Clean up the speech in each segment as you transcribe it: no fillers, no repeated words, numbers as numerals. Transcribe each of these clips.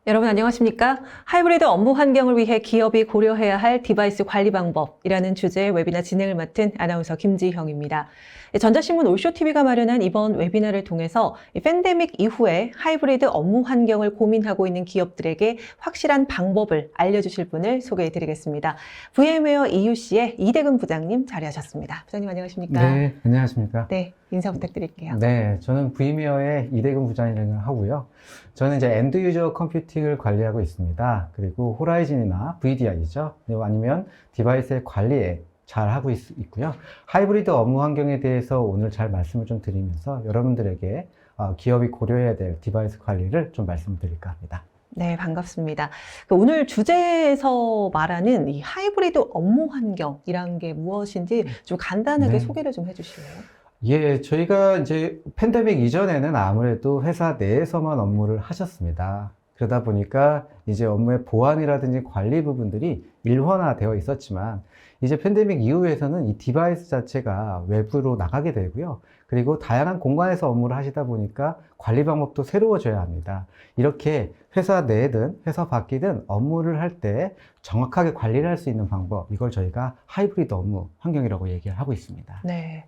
여러분 안녕하십니까? 하이브리드 업무 환경을 위해 기업이 고려해야 할 디바이스 관리 방법이라는 주제의 웨비나 진행을 맡은 아나운서 김지형입니다. 전자신문 올쇼TV가 마련한 이번 웨비나를 통해서 팬데믹 이후에 하이브리드 업무 환경을 고민하고 있는 기업들에게 확실한 방법을 알려주실 분을 소개해드리겠습니다. VM웨어 EUC의 이대근 부장님 자리하셨습니다. 부장님 안녕하십니까? 네, 안녕하십니까? 네, 인사 부탁드릴게요. 네, 저는 VM웨어의 이대근 부장을 하고요. 저는 이제 엔드 유저 컴퓨팅을 관리하고 있습니다. 그리고 호라이즌이나 VDI죠. 아니면 디바이스의 관리에 잘 하고 있고요. 하이브리드 업무 환경에 대해서 오늘 잘 말씀을 좀 드리면서 여러분들에게 기업이 고려해야 될 디바이스 관리를 좀 말씀드릴까 합니다. 네, 반갑습니다. 오늘 주제에서 말하는 이 하이브리드 업무 환경이란 게 무엇인지 좀 간단하게 네. 소개를 좀 해주실래요? 예, 저희가 이제 팬데믹 이전에는 아무래도 회사 내에서만 업무를 하셨습니다. 그러다 보니까 이제 업무의 보안이라든지 관리 부분들이 일원화되어 있었지만 이제 팬데믹 이후에서는 이 디바이스 자체가 외부로 나가게 되고요. 그리고 다양한 공간에서 업무를 하시다 보니까 관리 방법도 새로워져야 합니다. 이렇게 회사 내든 회사 밖이든 업무를 할 때 정확하게 관리를 할 수 있는 방법, 이걸 저희가 하이브리드 업무 환경이라고 얘기를 하고 있습니다. 네.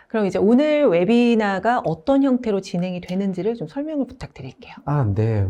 그럼 이제 오늘 웨비나가 어떤 형태로 진행이 되는지를 좀 설명을 부탁드릴게요. 네.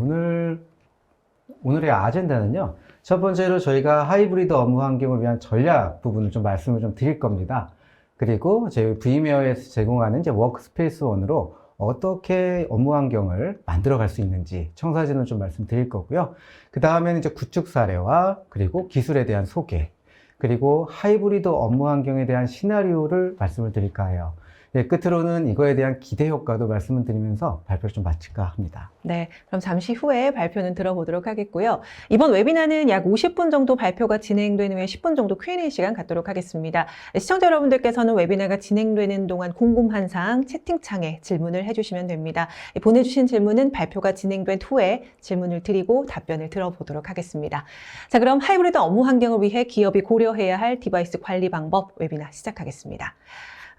오늘의 아젠다는요. 첫 번째로 저희가 하이브리드 업무 환경을 위한 전략 부분을 좀 말씀을 좀 드릴 겁니다. 그리고 저희 VM웨어에서 제공하는 이제 워크스페이스 원으로 어떻게 업무 환경을 만들어 갈 수 있는지 청사진을 좀 말씀드릴 거고요. 그 다음에는 이제 구축 사례와 그리고 기술에 대한 소개, 그리고 하이브리드 업무 환경에 대한 시나리오를 말씀을 드릴까 해요. 네, 끝으로는 이거에 대한 기대 효과도 말씀을 드리면서 발표를 좀 마칠까 합니다. 네, 그럼 잠시 후에 발표는 들어보도록 하겠고요. 이번 웨비나는 약 50분 정도 발표가 진행된 후에 10분 정도 Q&A 시간 갖도록 하겠습니다. 시청자 여러분들께서는 웨비나가 진행되는 동안 궁금한 사항 채팅창에 질문을 해주시면 됩니다. 보내주신 질문은 발표가 진행된 후에 질문을 드리고 답변을 들어보도록 하겠습니다. 자, 그럼 하이브리드 업무 환경을 위해 기업이 고려해야 할 디바이스 관리 방법 웨비나 시작하겠습니다.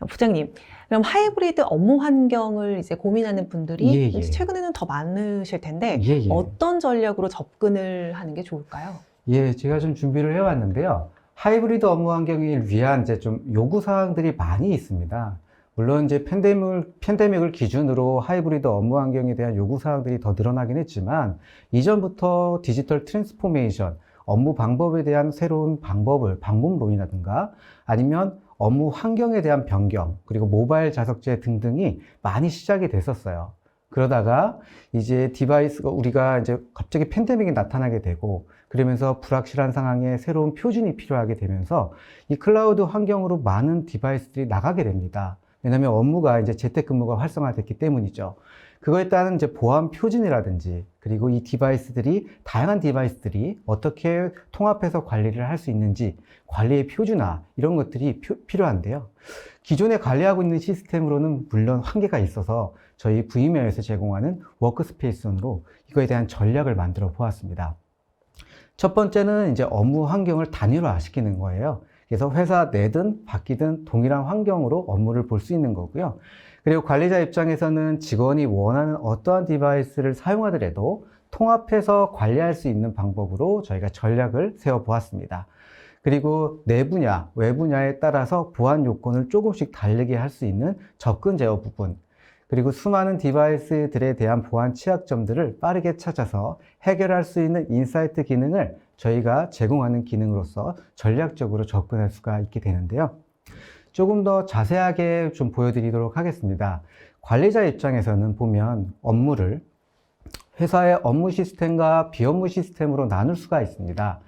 부장님, 그럼 하이브리드 업무 환경을 이제 고민하는 분들이 최근에는 더 많으실 텐데 어떤 전략으로 접근을 하는 게 좋을까요? 예, 제가 좀 준비를 해왔는데요. 하이브리드 업무 환경을 위한 이제 좀 요구 사항들이 많이 있습니다. 물론 이제 팬데믹을 기준으로 하이브리드 업무 환경에 대한 요구 사항들이 더 늘어나긴 했지만 이전부터 디지털 트랜스포메이션, 업무 방법에 대한 새로운 방법론이라든가 아니면 업무 환경에 대한 변경, 그리고 모바일 자석제 등등이 많이 시작이 됐었어요. 그러다가 이제 디바이스가 우리가 이제 갑자기 팬데믹이 나타나게 되고 그러면서 불확실한 상황에 새로운 표준이 필요하게 되면서 이 클라우드 환경으로 많은 디바이스들이 나가게 됩니다. 왜냐하면 업무가 이제 재택근무가 활성화됐기 때문이죠. 그거에 따른 이제 보안 표준이라든지 그리고 이 다양한 디바이스들이 어떻게 통합해서 관리를 할 수 있는지 관리의 표준화 이런 것들이 필요한데요. 기존에 관리하고 있는 시스템으로는 물론 한계가 있어서 저희 VM웨어에서 제공하는 워크스페이스로 이거에 대한 전략을 만들어 보았습니다. 첫 번째는 이제 업무 환경을 단일화 시키는 거예요. 그래서 회사 내든 밖이든 동일한 환경으로 업무를 볼 수 있는 거고요. 그리고 관리자 입장에서는 직원이 원하는 어떠한 디바이스를 사용하더라도 통합해서 관리할 수 있는 방법으로 저희가 전략을 세워보았습니다. 그리고 내 분야, 외 분야에 따라서 보안 요건을 조금씩 다르게 할 수 있는 접근 제어 부분, 그리고 수많은 디바이스들에 대한 보안 취약점들을 빠르게 찾아서 해결할 수 있는 인사이트 기능을 저희가 제공하는 기능으로서 전략적으로 접근할 수가 있게 되는데요. 조금 더 자세하게 좀 보여드리도록 하겠습니다. 관리자 입장에서는 보면 업무를 회사의 업무 시스템과 비업무 시스템으로 나눌 수가 있습니다.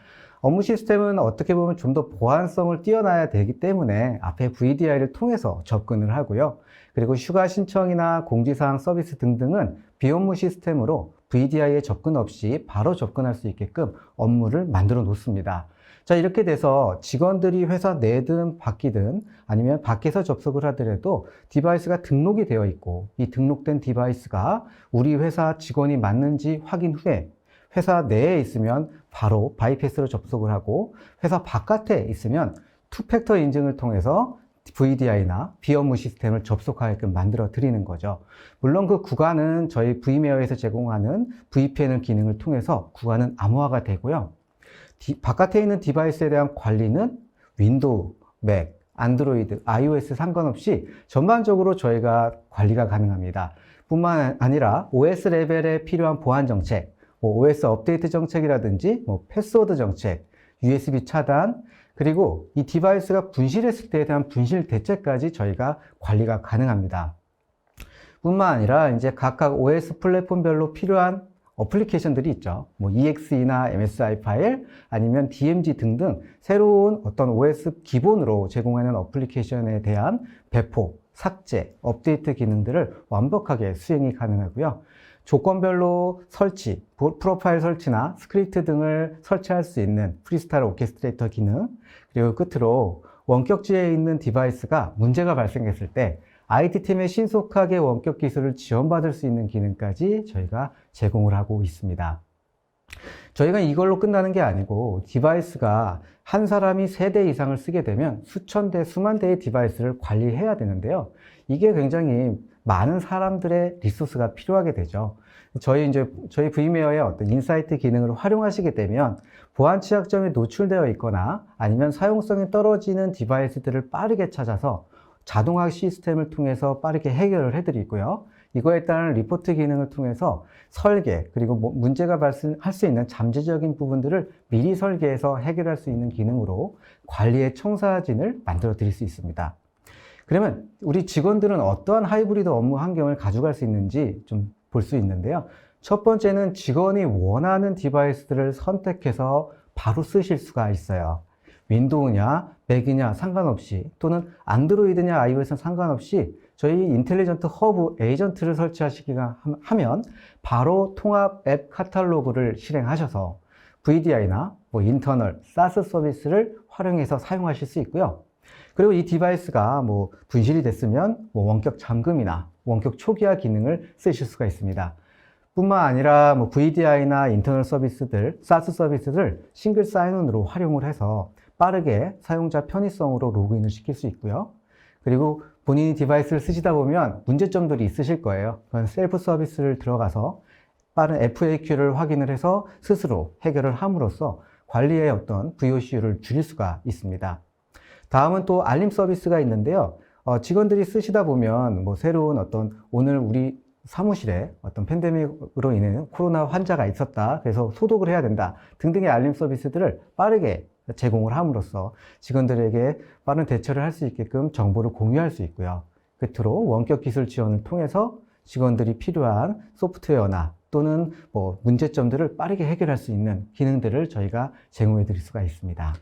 업무 시스템은 어떻게 보면 좀 더 보안성을 뛰어나야 되기 때문에 앞에 VDI를 통해서 접근을 하고요. 그리고 휴가 신청이나 공지사항 서비스 등등은 비업무 시스템으로 VDI에 접근 없이 바로 접근할 수 있게끔 업무를 만들어 놓습니다. 자, 이렇게 돼서 직원들이 회사 내든 밖이든 아니면 밖에서 접속을 하더라도 디바이스가 등록이 되어 있고 이 등록된 디바이스가 우리 회사 직원이 맞는지 확인 후에 회사 내에 있으면 바로 바이패스로 접속을 하고 회사 바깥에 있으면 투팩터 인증을 통해서 VDI나 비업무 시스템을 접속하게끔 만들어 드리는 거죠. 물론 그 구간은 저희 V메어에서 제공하는 VPN 기능을 통해서 구간은 암호화가 되고요. 바깥에 있는 디바이스에 대한 관리는 윈도우, 맥, 안드로이드, iOS 상관없이 전반적으로 저희가 관리가 가능합니다. 뿐만 아니라 OS 레벨에 필요한 보안 정책, OS 업데이트 정책이라든지 패스워드 정책, USB 차단, 그리고 이 디바이스가 분실했을 때에 대한 분실 대책까지 저희가 관리가 가능합니다. 뿐만 아니라 이제 각각 OS 플랫폼별로 필요한 어플리케이션들이 있죠. EXE나 MSI 파일, 아니면 DMG 등등 새로운 어떤 OS 기본으로 제공하는 어플리케이션에 대한 배포, 삭제, 업데이트 기능들을 완벽하게 수행이 가능하고요. 조건별로 설치, 프로파일 설치나 스크립트 등을 설치할 수 있는 프리스타일 오케스트레이터 기능, 그리고 끝으로 원격지에 있는 디바이스가 문제가 발생했을 때 IT팀에 신속하게 원격 기술을 지원받을 수 있는 기능까지 저희가 제공을 하고 있습니다. 저희가 이걸로 끝나는 게 아니고 디바이스가 한 사람이 3대 이상을 쓰게 되면 수천 대, 수만 대의 디바이스를 관리해야 되는데요. 이게 굉장히 많은 사람들의 리소스가 필요하게 되죠. 저희 V메어의 어떤 인사이트 기능을 활용하시게 되면 보안 취약점에 노출되어 있거나 아니면 사용성이 떨어지는 디바이스들을 빠르게 찾아서 자동화 시스템을 통해서 빠르게 해결을 해드리고요. 이거에 따른 리포트 기능을 통해서 설계, 그리고 문제가 발생할 수 있는 잠재적인 부분들을 미리 설계해서 해결할 수 있는 기능으로 관리의 청사진을 만들어 드릴 수 있습니다. 그러면 우리 직원들은 어떠한 하이브리드 업무 환경을 가져갈 수 있는지 좀 볼 수 있는데요. 첫 번째는 직원이 원하는 디바이스들을 선택해서 바로 쓰실 수가 있어요. 윈도우냐, 맥이냐 상관없이, 또는 안드로이드냐, iOS는 상관없이 저희 인텔리전트 허브 에이전트를 설치하시기가 하면 바로 통합 앱 카탈로그를 실행하셔서 VDI나 인터널, SaaS 서비스를 활용해서 사용하실 수 있고요. 그리고 이 디바이스가 분실이 됐으면 원격 잠금이나 원격 초기화 기능을 쓰실 수가 있습니다. 뿐만 아니라 VDI나 인터널 서비스들, SaaS 서비스를 싱글 사인온으로 활용을 해서 빠르게 사용자 편의성으로 로그인을 시킬 수 있고요. 그리고 본인이 디바이스를 쓰시다 보면 문제점들이 있으실 거예요. 그건 셀프 서비스를 들어가서 빠른 FAQ를 확인을 해서 스스로 해결을 함으로써 관리의 어떤 VOC를 줄일 수가 있습니다. 다음은 또 알림 서비스가 있는데요. 직원들이 쓰시다 보면 새로운 오늘 우리 사무실에 어떤 팬데믹으로 인해 코로나 환자가 있었다, 그래서 소독을 해야 된다 등등의 알림 서비스들을 빠르게 제공을 함으로써 직원들에게 빠른 대처를 할 수 있게끔 정보를 공유할 수 있고요. 끝으로 원격 기술 지원을 통해서 직원들이 필요한 소프트웨어나 또는 문제점들을 빠르게 해결할 수 있는 기능들을 저희가 제공해 드릴 수가 있습니다.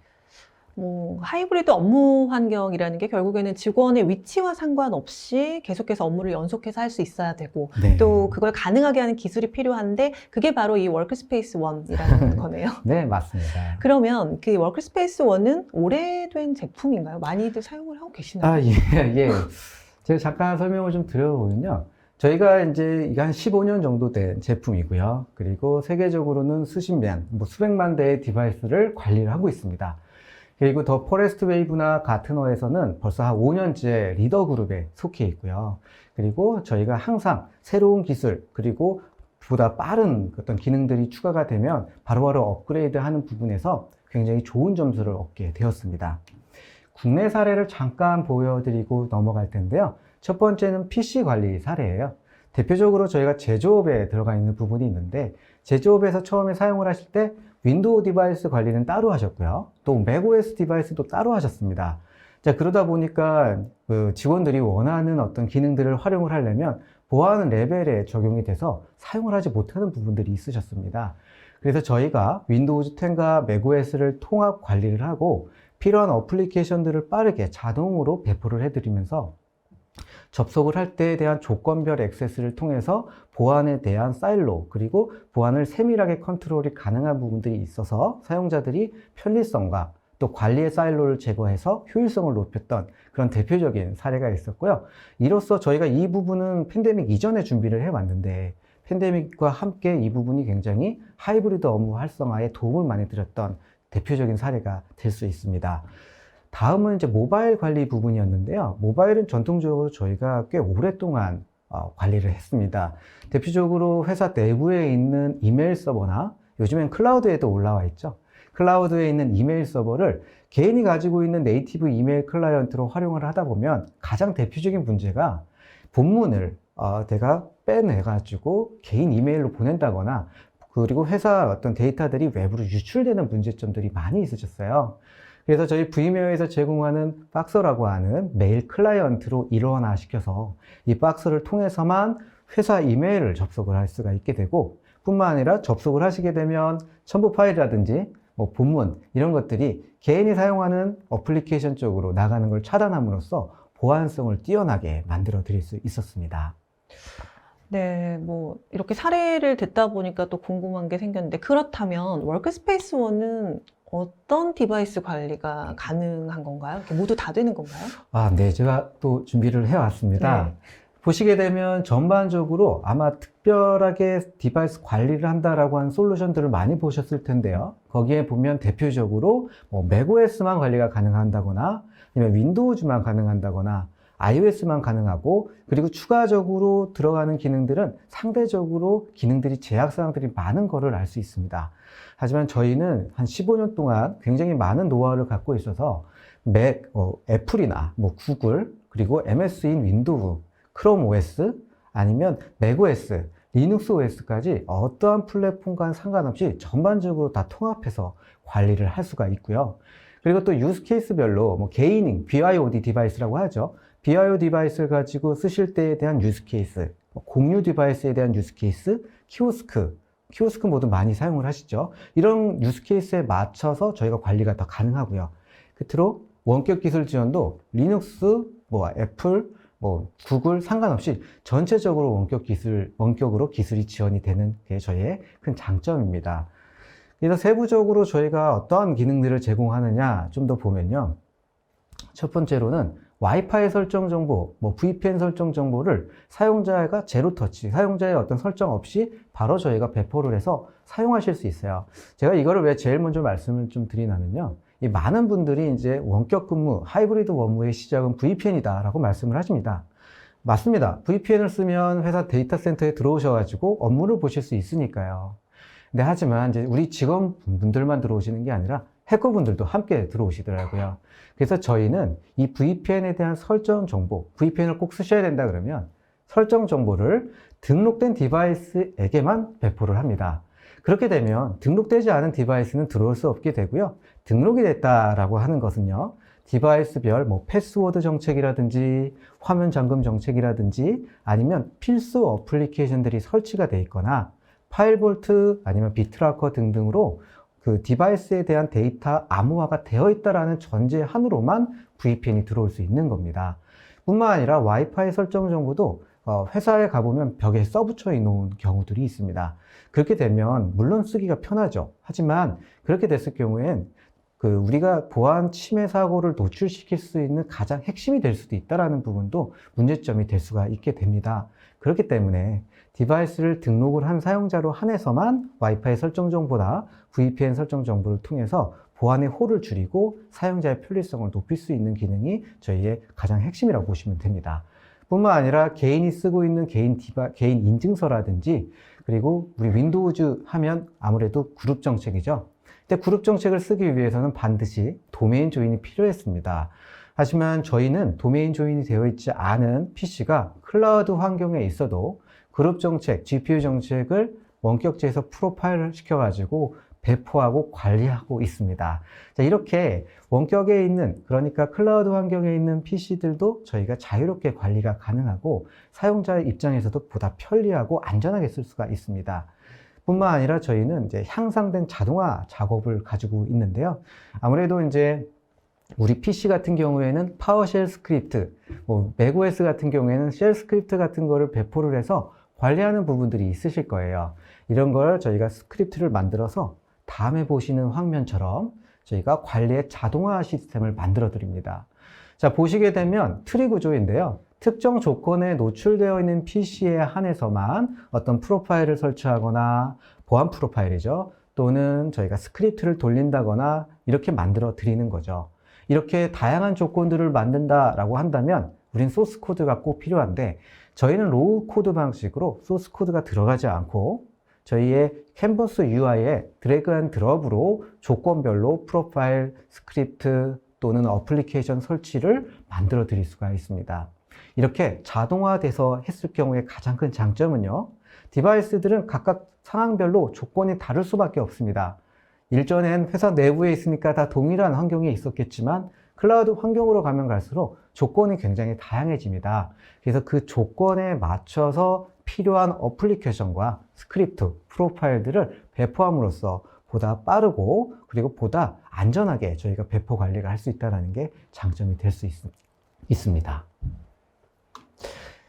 하이브리드 업무 환경이라는 게 결국에는 직원의 위치와 상관없이 계속해서 업무를 연속해서 할 수 있어야 되고, 네. 또 그걸 가능하게 하는 기술이 필요한데 그게 바로 이 워크스페이스 원이라는 거네요. 네, 맞습니다. 그러면 그 워크스페이스 원은 오래된 제품인가요? 많이들 사용을 하고 계시나요? 예. 제가 잠깐 설명을 좀 드려보면요. 저희가 이제 한 15년 정도 된 제품이고요. 그리고 세계적으로는 수십만, 수백만 대의 디바이스를 관리를 하고 있습니다. 그리고 더 포레스트 웨이브나 가트너에서는 벌써 한 5년째 리더 그룹에 속해 있고요. 그리고 저희가 항상 새로운 기술, 그리고 보다 빠른 어떤 기능들이 추가가 되면 바로바로 업그레이드 하는 부분에서 굉장히 좋은 점수를 얻게 되었습니다. 국내 사례를 잠깐 보여드리고 넘어갈 텐데요. 첫 번째는 PC 관리 사례예요. 대표적으로 저희가 제조업에 들어가 있는 부분이 있는데, 제조업에서 처음에 사용을 하실 때 윈도우 디바이스 관리는 따로 하셨고요. 또 맥OS 디바이스도 따로 하셨습니다. 자, 그러다 보니까 직원들이 원하는 어떤 기능들을 활용을 하려면 보안 레벨에 적용이 돼서 사용을 하지 못하는 부분들이 있으셨습니다. 그래서 저희가 윈도우즈 10과 맥OS를 통합 관리를 하고 필요한 어플리케이션들을 빠르게 자동으로 배포를 해드리면서 접속을 할 때에 대한 조건별 액세스를 통해서 보안에 대한 사일로, 그리고 보안을 세밀하게 컨트롤이 가능한 부분들이 있어서 사용자들이 편리성과 또 관리의 사일로를 제거해서 효율성을 높였던 그런 대표적인 사례가 있었고요. 이로써 저희가 이 부분은 팬데믹 이전에 준비를 해왔는데, 팬데믹과 함께 이 부분이 굉장히 하이브리드 업무 활성화에 도움을 많이 드렸던 대표적인 사례가 될 수 있습니다. 다음은 이제 모바일 관리 부분이었는데요. 모바일은 전통적으로 저희가 꽤 오랫동안 관리를 했습니다. 대표적으로 회사 내부에 있는 이메일 서버나 요즘엔 클라우드에도 올라와 있죠. 클라우드에 있는 이메일 서버를 개인이 가지고 있는 네이티브 이메일 클라이언트로 활용을 하다 보면 가장 대표적인 문제가 본문을 내가 빼내가지고 개인 이메일로 보낸다거나 그리고 회사 어떤 데이터들이 외부로 유출되는 문제점들이 많이 있으셨어요. 그래서 저희 V메어에서 제공하는 박서라고 하는 메일 클라이언트로 일원화시켜서 이 박서를 통해서만 회사 이메일을 접속을 할 수가 있게 되고 뿐만 아니라 접속을 하시게 되면 첨부 파일이라든지 뭐 본문 이런 것들이 개인이 사용하는 어플리케이션 쪽으로 나가는 걸 차단함으로써 보안성을 뛰어나게 만들어 드릴 수 있었습니다. 네, 뭐 이렇게 사례를 듣다 보니까 또 궁금한 게 생겼는데 그렇다면 워크스페이스 원은 어떤 디바이스 관리가 가능한 건가요? 이렇게 모두 다 되는 건가요? 네, 제가 또 준비를 해왔습니다. 네. 보시게 되면 전반적으로 아마 특별하게 디바이스 관리를 한다라고 하는 솔루션들을 많이 보셨을 텐데요. 거기에 보면 대표적으로 뭐 맥OS만 관리가 가능한다거나 아니면 윈도우즈만 가능한다거나 iOS만 가능하고 그리고 추가적으로 들어가는 기능들은 상대적으로 기능들이 제약사항들이 많은 거를 알 수 있습니다. 하지만 저희는 한 15년 동안 굉장히 많은 노하우를 갖고 있어서 애플이나 뭐 구글 그리고 MS인 윈도우, 크롬 OS 아니면 맥OS, 리눅스 OS까지 어떠한 플랫폼과는 상관없이 전반적으로 다 통합해서 관리를 할 수가 있고요. 그리고 또 유스 케이스별로 뭐 게이밍, BYOD 디바이스라고 하죠. BYO 디바이스를 가지고 쓰실 때에 대한 유스 케이스, 공유 디바이스에 대한 유스 케이스, 키오스크 모두 많이 사용을 하시죠. 이런 유스 케이스에 맞춰서 저희가 관리가 더 가능하고요. 끝으로 원격 기술 지원도 리눅스, 애플, 구글 상관없이 전체적으로 원격으로 기술이 지원이 되는 게 저희의 큰 장점입니다. 그래서 세부적으로 저희가 어떠한 기능들을 제공하느냐 좀 더 보면요. 첫 번째로는 와이파이 설정 정보, VPN 설정 정보를 사용자가 제로 터치, 사용자의 어떤 설정 없이 바로 저희가 배포를 해서 사용하실 수 있어요. 제가 이거를 왜 제일 먼저 말씀을 좀 드리냐면요. 이 많은 분들이 이제 원격 근무, 하이브리드 업무의 시작은 VPN이다라고 말씀을 하십니다. 맞습니다. VPN을 쓰면 회사 데이터 센터에 들어오셔가지고 업무를 보실 수 있으니까요. 근데 하지만 이제 우리 직원분들만 들어오시는 게 아니라 해커분들도 함께 들어오시더라고요. 그래서 저희는 이 VPN에 대한 설정 정보, VPN을 꼭 쓰셔야 된다 그러면 설정 정보를 등록된 디바이스에게만 배포를 합니다. 그렇게 되면 등록되지 않은 디바이스는 들어올 수 없게 되고요. 등록이 됐다라고 하는 것은요. 디바이스별 패스워드 정책이라든지 화면 잠금 정책이라든지 아니면 필수 어플리케이션들이 설치가 돼 있거나 파일 볼트 아니면 비트라커 등등으로 그 디바이스에 대한 데이터 암호화가 되어 있다라는 전제 한으로만 VPN이 들어올 수 있는 겁니다. 뿐만 아니라 와이파이 설정 정보도 회사에 가보면 벽에 써붙여 놓은 경우들이 있습니다. 그렇게 되면 물론 쓰기가 편하죠. 하지만 그렇게 됐을 경우엔 우리가 보안 침해 사고를 노출시킬 수 있는 가장 핵심이 될 수도 있다는 부분도 문제점이 될 수가 있게 됩니다. 그렇기 때문에 디바이스를 등록을 한 사용자로 한해서만 와이파이 설정 정보나 VPN 설정 정보를 통해서 보안의 홀을 줄이고 사용자의 편리성을 높일 수 있는 기능이 저희의 가장 핵심이라고 보시면 됩니다. 뿐만 아니라 개인이 쓰고 있는 개인 인증서라든지 그리고 우리 윈도우즈 하면 아무래도 그룹 정책이죠. 근데 그룹 정책을 쓰기 위해서는 반드시 도메인 조인이 필요했습니다. 하지만 저희는 도메인 조인이 되어 있지 않은 PC가 클라우드 환경에 있어도 그룹 정책, GPU 정책을 원격지에서 프로파일을 시켜가지고 배포하고 관리하고 있습니다. 자, 이렇게 원격에 있는, 그러니까 클라우드 환경에 있는 PC들도 저희가 자유롭게 관리가 가능하고 사용자의 입장에서도 보다 편리하고 안전하게 쓸 수가 있습니다. 뿐만 아니라 저희는 이제 향상된 자동화 작업을 가지고 있는데요. 아무래도 이제 우리 PC 같은 경우에는 파워쉘 스크립트, 맥OS 같은 경우에는 쉘 스크립트 같은 거를 배포를 해서 관리하는 부분들이 있으실 거예요. 이런 걸 저희가 스크립트를 만들어서 다음에 보시는 화면처럼 저희가 관리의 자동화 시스템을 만들어 드립니다. 자, 보시게 되면 트리 구조인데요. 특정 조건에 노출되어 있는 PC에 한해서만 어떤 프로파일을 설치하거나 보안 프로파일이죠. 또는 저희가 스크립트를 돌린다거나 이렇게 만들어 드리는 거죠. 이렇게 다양한 조건들을 만든다라고 한다면 우린 소스 코드가 꼭 필요한데 저희는 로우 코드 방식으로 소스 코드가 들어가지 않고 저희의 캔버스 UI에 드래그 앤 드롭으로 조건별로 프로파일, 스크립트 또는 어플리케이션 설치를 만들어 드릴 수가 있습니다. 이렇게 자동화돼서 했을 경우에 가장 큰 장점은요, 디바이스들은 각각 상황별로 조건이 다를 수밖에 없습니다. 일전엔 회사 내부에 있으니까 다 동일한 환경에 있었겠지만 클라우드 환경으로 가면 갈수록 조건이 굉장히 다양해집니다. 그래서 그 조건에 맞춰서 필요한 어플리케이션과 스크립트, 프로파일들을 배포함으로써 보다 빠르고 그리고 보다 안전하게 저희가 배포 관리를 할 수 있다는 게 장점이 될 수 있습니다.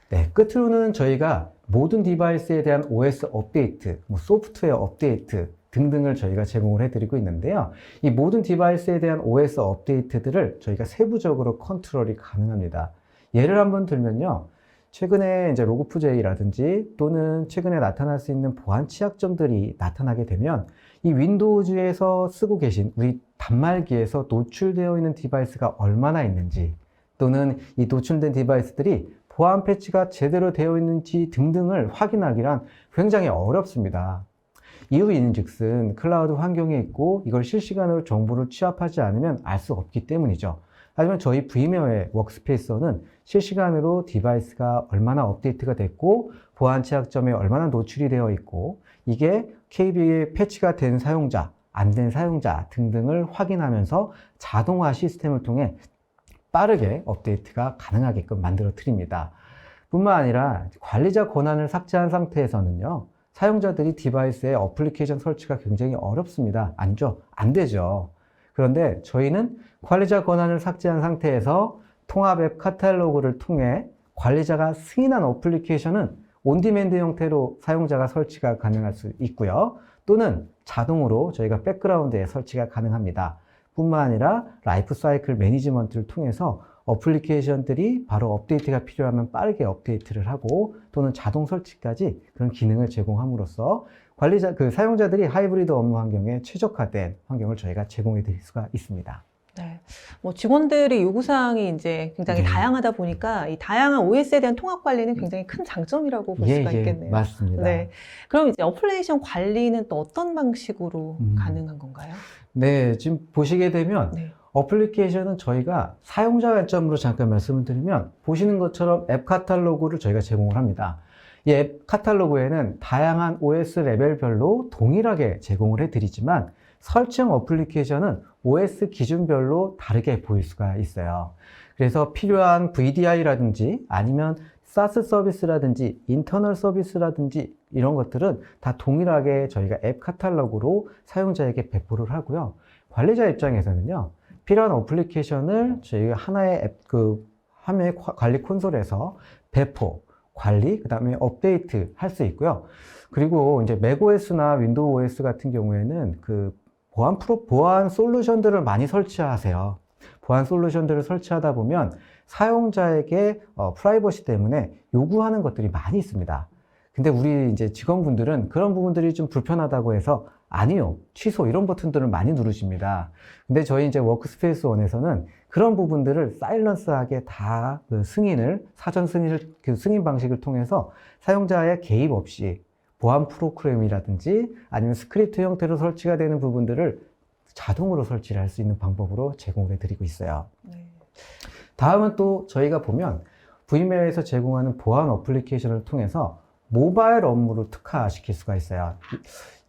네, 끝으로는 저희가 모든 디바이스에 대한 OS 업데이트, 소프트웨어 업데이트 등등을 저희가 제공을 해드리고 있는데요. 이 모든 디바이스에 대한 OS 업데이트들을 저희가 세부적으로 컨트롤이 가능합니다. 예를 한번 들면요. 최근에 이제 로그4j라든지 또는 최근에 나타날 수 있는 보안 취약점들이 나타나게 되면 이 윈도우즈에서 쓰고 계신 우리 단말기에서 노출되어 있는 디바이스가 얼마나 있는지 또는 이 노출된 디바이스들이 보안 패치가 제대로 되어 있는지 등등을 확인하기란 굉장히 어렵습니다. 이유인즉슨 클라우드 환경에 있고 이걸 실시간으로 정보를 취합하지 않으면 알 수 없기 때문이죠. 하지만 저희 vMware의 워크스페이스는 실시간으로 디바이스가 얼마나 업데이트가 됐고 보안 취약점에 얼마나 노출이 되어 있고 이게 KB에 패치가 된 사용자, 안 된 사용자 등등을 확인하면서 자동화 시스템을 통해 빠르게 업데이트가 가능하게끔 만들어 드립니다. 뿐만 아니라 관리자 권한을 삭제한 상태에서는요, 사용자들이 디바이스에 어플리케이션 설치가 굉장히 어렵습니다. 아니죠? 안 되죠. 그런데 저희는 관리자 권한을 삭제한 상태에서 통합 앱 카탈로그를 통해 관리자가 승인한 어플리케이션은 온디맨드 형태로 사용자가 설치가 가능할 수 있고요. 또는 자동으로 저희가 백그라운드에 설치가 가능합니다. 뿐만 아니라 라이프 사이클 매니지먼트를 통해서 어플리케이션들이 바로 업데이트가 필요하면 빠르게 업데이트를 하고 또는 자동 설치까지 그런 기능을 제공함으로써 사용자들이 하이브리드 업무 환경에 최적화된 환경을 저희가 제공해 드릴 수가 있습니다. 네. 뭐 직원들의 요구사항이 이제 굉장히 네. 다양하다 보니까 이 다양한 OS에 대한 통합 관리는 굉장히 큰 장점이라고 볼 수가 있겠네요. 맞습니다. 네. 그럼 이제 어플리케이션 관리는 또 어떤 방식으로 가능한 건가요? 네, 지금 보시게 되면 네. 어플리케이션은 저희가 사용자 관점으로 잠깐 말씀을 드리면 보시는 것처럼 앱 카탈로그를 저희가 제공을 합니다. 이 앱 카탈로그에는 다양한 OS 레벨별로 동일하게 제공을 해드리지만 설치형 어플리케이션은 OS 기준별로 다르게 보일 수가 있어요. 그래서 필요한 VDI라든지 아니면 SaaS 서비스라든지 인터널 서비스라든지 이런 것들은 다 동일하게 저희가 앱 카탈로그로 사용자에게 배포를 하고요. 관리자 입장에서는요, 필요한 어플리케이션을 저희가 하나의 화면 관리 콘솔에서 배포, 관리, 그 다음에 업데이트 할 수 있고요. 그리고 이제 맥OS나 윈도우 OS 같은 경우에는 보안 솔루션들을 많이 설치하세요. 보안 솔루션들을 설치하다 보면 사용자에게 프라이버시 때문에 요구하는 것들이 많이 있습니다. 근데 우리 이제 직원분들은 그런 부분들이 좀 불편하다고 해서 아니요, 취소 이런 버튼들을 많이 누르십니다. 근데 저희 이제 워크스페이스 원에서는 그런 부분들을 사일런스하게 다 사전 승인 방식을 통해서 사용자의 개입 없이 보안 프로그램이라든지 아니면 스크립트 형태로 설치가 되는 부분들을 자동으로 설치를 할 수 있는 방법으로 제공을 해드리고 있어요. 네. 다음은 또 저희가 보면 vMware에서 제공하는 보안 어플리케이션을 통해서 모바일 업무를 특화시킬 수가 있어요.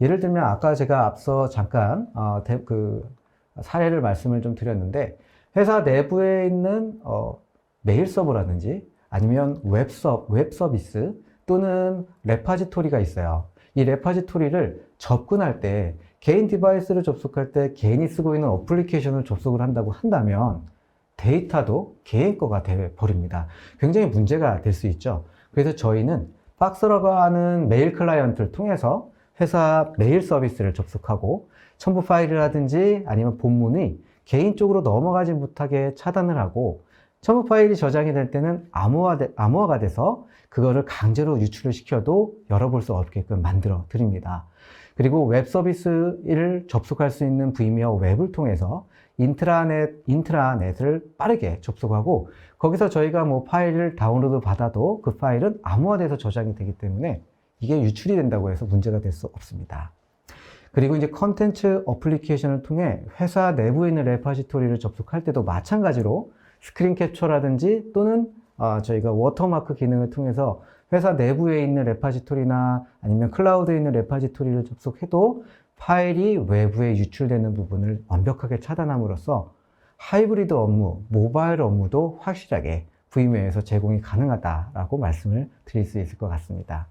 예를 들면 아까 제가 앞서 잠깐 사례를 말씀을 좀 드렸는데 회사 내부에 있는 메일 서버라든지 아니면 웹 서비스 또는 레파지토리가 있어요. 이 레파지토리를 접근할 때 개인 디바이스를 접속할 때 개인이 쓰고 있는 어플리케이션을 접속을 한다고 한다면 데이터도 개인 거가 돼 버립니다. 굉장히 문제가 될 수 있죠. 그래서 저희는 박스라고 하는 메일 클라이언트를 통해서 회사 메일 서비스를 접속하고 첨부 파일이라든지 아니면 본문이 개인 쪽으로 넘어가지 못하게 차단을 하고 첨부 파일이 저장이 될 때는 암호화가 돼서 그거를 강제로 유출을 시켜도 열어볼 수 없게끔 만들어 드립니다. 그리고 웹 서비스를 접속할 수 있는 vMware 웹을 통해서 인트라넷을 빠르게 접속하고 거기서 저희가 뭐 파일을 다운로드 받아도 그 파일은 암호화돼서 저장이 되기 때문에 이게 유출이 된다고 해서 문제가 될 수 없습니다. 그리고 이제 컨텐츠 어플리케이션을 통해 회사 내부에 있는 레파지토리를 접속할 때도 마찬가지로 스크린 캡처라든지 또는 저희가 워터마크 기능을 통해서 회사 내부에 있는 레파지토리나 아니면 클라우드에 있는 레파지토리를 접속해도 파일이 외부에 유출되는 부분을 완벽하게 차단함으로써 하이브리드 업무, 모바일 업무도 확실하게 VMware에서 제공이 가능하다라고 말씀을 드릴 수 있을 것 같습니다.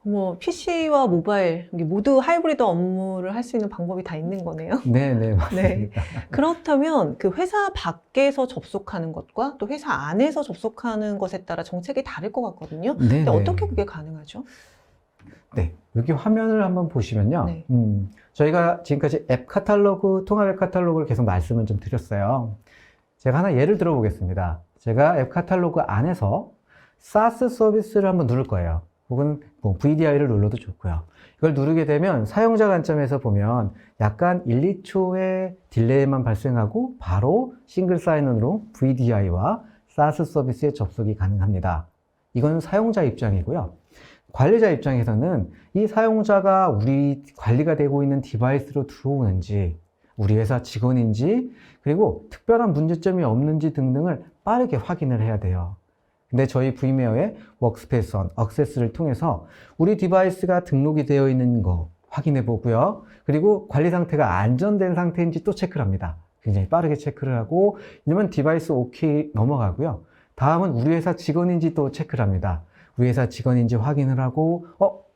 뭐 PC와 모바일 모두 하이브리드 업무를 할 수 있는 방법이 다 있는 거네요. 네, 맞습니다. 그렇다면 그 회사 밖에서 접속하는 것과 또 회사 안에서 접속하는 것에 따라 정책이 다를 것 같거든요. 네, 근데 어떻게 그게 가능하죠? 네, 여기 화면을 한번 보시면요. 네. 저희가 지금까지 앱 카탈로그, 통합 앱 카탈로그를 계속 말씀을 좀 드렸어요. 제가 하나 예를 들어 보겠습니다. 제가 앱 카탈로그 안에서 SaaS 서비스를 한번 누를 거예요. 혹은 뭐 VDI를 눌러도 좋고요. 이걸 누르게 되면 사용자 관점에서 보면 약간 1, 2초의 딜레이만 발생하고 바로 싱글 사인온으로 VDI와 SaaS 서비스에 접속이 가능합니다. 이건 사용자 입장이고요. 관리자 입장에서는 이 사용자가 우리 관리가 되고 있는 디바이스로 들어오는지, 우리 회사 직원인지, 그리고 특별한 문제점이 없는지 등등을 빠르게 확인을 해야 돼요. 근데 저희 VMware의 워크스페이스 액세스를 통해서 우리 디바이스가 등록이 되어 있는 거 확인해 보고요. 그리고 관리 상태가 안전된 상태인지 또 체크를 합니다. 굉장히 빠르게 체크를 하고, 이러면 디바이스 오케이 넘어가고요. 다음은 우리 회사 직원인지 또 체크를 합니다. 우리 회사 직원인지 확인을 하고,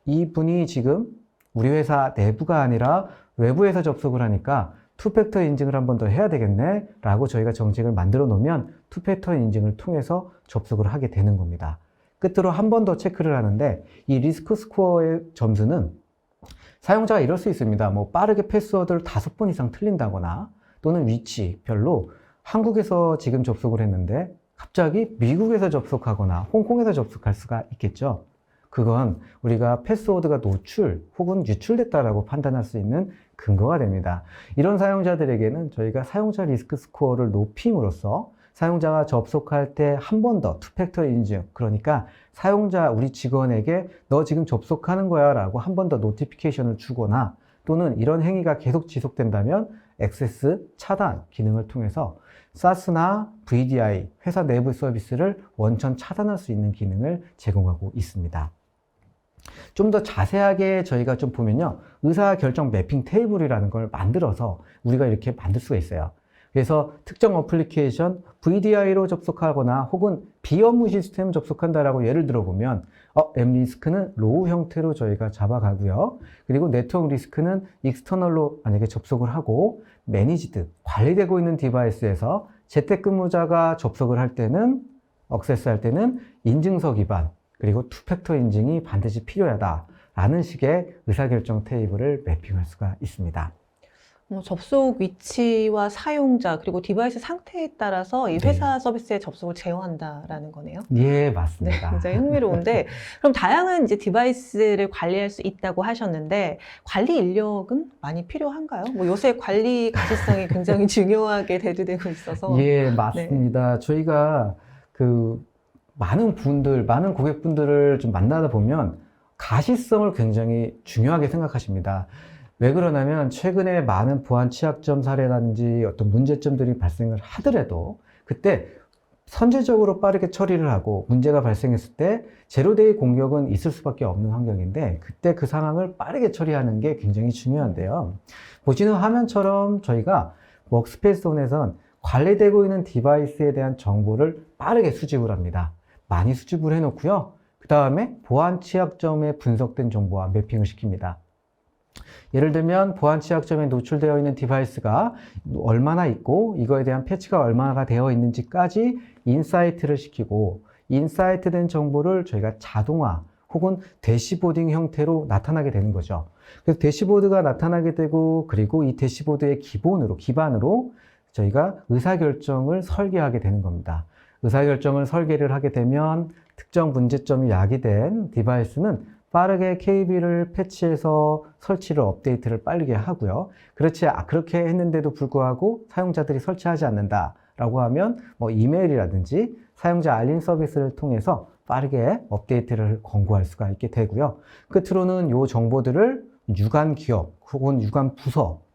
이분이 지금 우리 회사 내부가 아니라 외부에서 접속을 하니까 투팩터 인증을 한 번 더 해야 되겠네 라고 저희가 정책을 만들어 놓으면 투팩터 인증을 통해서 접속을 하게 되는 겁니다. 끝으로 한 번 더 체크를 하는데 이 리스크 스코어의 점수는 사용자가 이럴 수 있습니다. 뭐 빠르게 패스워드를 5번 이상 틀린다거나 또는 위치별로 한국에서 지금 접속을 했는데 갑자기 미국에서 접속하거나 홍콩에서 접속할 수가 있겠죠. 그건 우리가 패스워드가 노출 혹은 유출됐다라고 판단할 수 있는 근거가 됩니다. 이런 사용자들에게는 저희가 사용자 리스크 스코어를 높임으로써 사용자가 접속할 때 한 번 더 투팩터 인증, 그러니까 사용자 우리 직원에게 너 지금 접속하는 거야 라고 한 번 더 노티피케이션을 주거나 또는 이런 행위가 계속 지속된다면 액세스 차단 기능을 통해서 SaaS나 VDI, 회사 내부 서비스를 원천 차단할 수 있는 기능을 제공하고 있습니다. 좀 더 자세하게 저희가 좀 보면요. 의사결정 매핑 테이블이라는 걸 만들어서 우리가 이렇게 만들 수가 있어요. 그래서 특정 어플리케이션 VDI로 접속하거나 혹은 비업무 시스템 접속한다라고 예를 들어보면 앱 리스크는 로우 형태로 저희가 잡아가고요. 그리고 네트워크 리스크는 익스터널로 만약에 접속을 하고 매니지드, 관리되고 있는 디바이스에서 재택근무자가 접속을 할 때는 액세스할 때는 인증서 기반 그리고 투팩터 인증이 반드시 필요하다라는 식의 의사결정 테이블을 매핑할 수가 있습니다. 접속 위치와 사용자 그리고 디바이스 상태에 따라서 이 회사 서비스에 접속을 제어한다라는 거네요. 예, 맞습니다. 굉장히 흥미로운데 그럼 다양한 이제 디바이스를 관리할 수 있다고 하셨는데 관리 인력은 많이 필요한가요? 뭐 요새 관리 가시성이 굉장히 중요하게 대두되고 있어서. 예, 맞습니다. 저희가 많은 고객분들을 좀 만나다 보면 가시성을 굉장히 중요하게 생각하십니다. 왜 그러냐면 최근에 많은 보안 취약점 사례라든지 어떤 문제점들이 발생을 하더라도 그때 선제적으로 빠르게 처리를 하고 문제가 발생했을 때 제로데이 공격은 있을 수밖에 없는 환경인데 그때 그 상황을 빠르게 처리하는 게 굉장히 중요한데요. 보시는 화면처럼 저희가 워크스페이스온에선 관리되고 있는 디바이스에 대한 정보를 빠르게 수집을 합니다. 많이 수집을 해놓고요. 그 다음에 보안 취약점에 분석된 정보와 매핑을 시킵니다. 예를 들면 보안 취약점에 노출되어 있는 디바이스가 얼마나 있고 이거에 대한 패치가 얼마나 되어 있는지까지 인사이트를 시키고 인사이트된 정보를 저희가 자동화 혹은 대시보딩 형태로 나타나게 되는 거죠. 그래서 대시보드가 나타나게 되고 그리고 이 대시보드의 기반으로 저희가 의사결정을 설계하게 되는 겁니다. 의사결정을 설계를 하게 되면 특정 문제점이 야기된 디바이스는 빠르게 KB를 패치해서 설치를 업데이트를 빠르게 하고요. 그렇게 했는데도 불구하고 사용자들이 설치하지 않는다라고 하면 뭐 이메일이라든지 사용자 알림 서비스를 통해서 빠르게 업데이트를 권고할 수가 있게 되고요. 끝으로는 이 정보들을 유관 기업 혹은 유관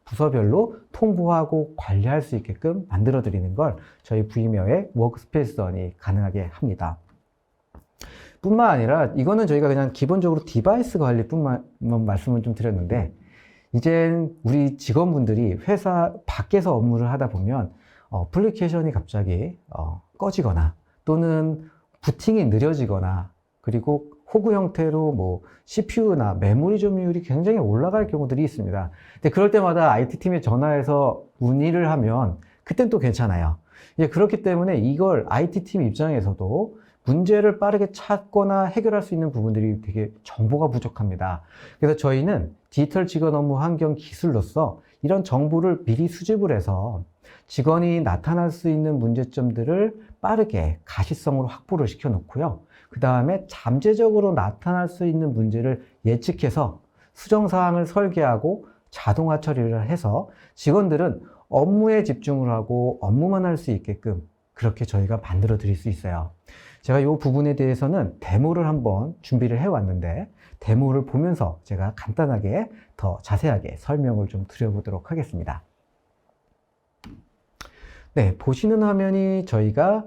부서별로 통보하고 관리할 수 있게끔 만들어 드리는 걸 저희 Vme어의 워크스페이스원이 가능하게 합니다. 뿐만 아니라 이거는 저희가 그냥 기본적으로 디바이스 관리뿐만 말씀을 좀 드렸는데, 이젠 우리 직원분들이 회사 밖에서 업무를 하다 보면 어플리케이션이 갑자기 꺼지거나 또는 부팅이 느려지거나, 그리고 호구 형태로 뭐 CPU나 메모리 점유율이 굉장히 올라갈 경우들이 있습니다. 근데 그럴 때마다 IT팀에 전화해서 문의를 하면 그땐 또 괜찮아요. 그렇기 때문에 이걸 IT팀 입장에서도 문제를 빠르게 찾거나 해결할 수 있는 부분들이 되게 정보가 부족합니다. 그래서 저희는 디지털 직원 업무 환경 기술로서 이런 정보를 미리 수집을 해서 직원이 나타날 수 있는 문제점들을 빠르게 가시성으로 확보를 시켜 놓고요. 그 다음에 잠재적으로 나타날 수 있는 문제를 예측해서 수정사항을 설계하고 자동화 처리를 해서 직원들은 업무에 집중을 하고 업무만 할 수 있게끔 그렇게 저희가 만들어 드릴 수 있어요. 제가 이 부분에 대해서는 데모를 한번 준비를 해 왔는데, 데모를 보면서 제가 간단하게 더 자세하게 설명을 좀 드려보도록 하겠습니다. 네, 보시는 화면이 저희가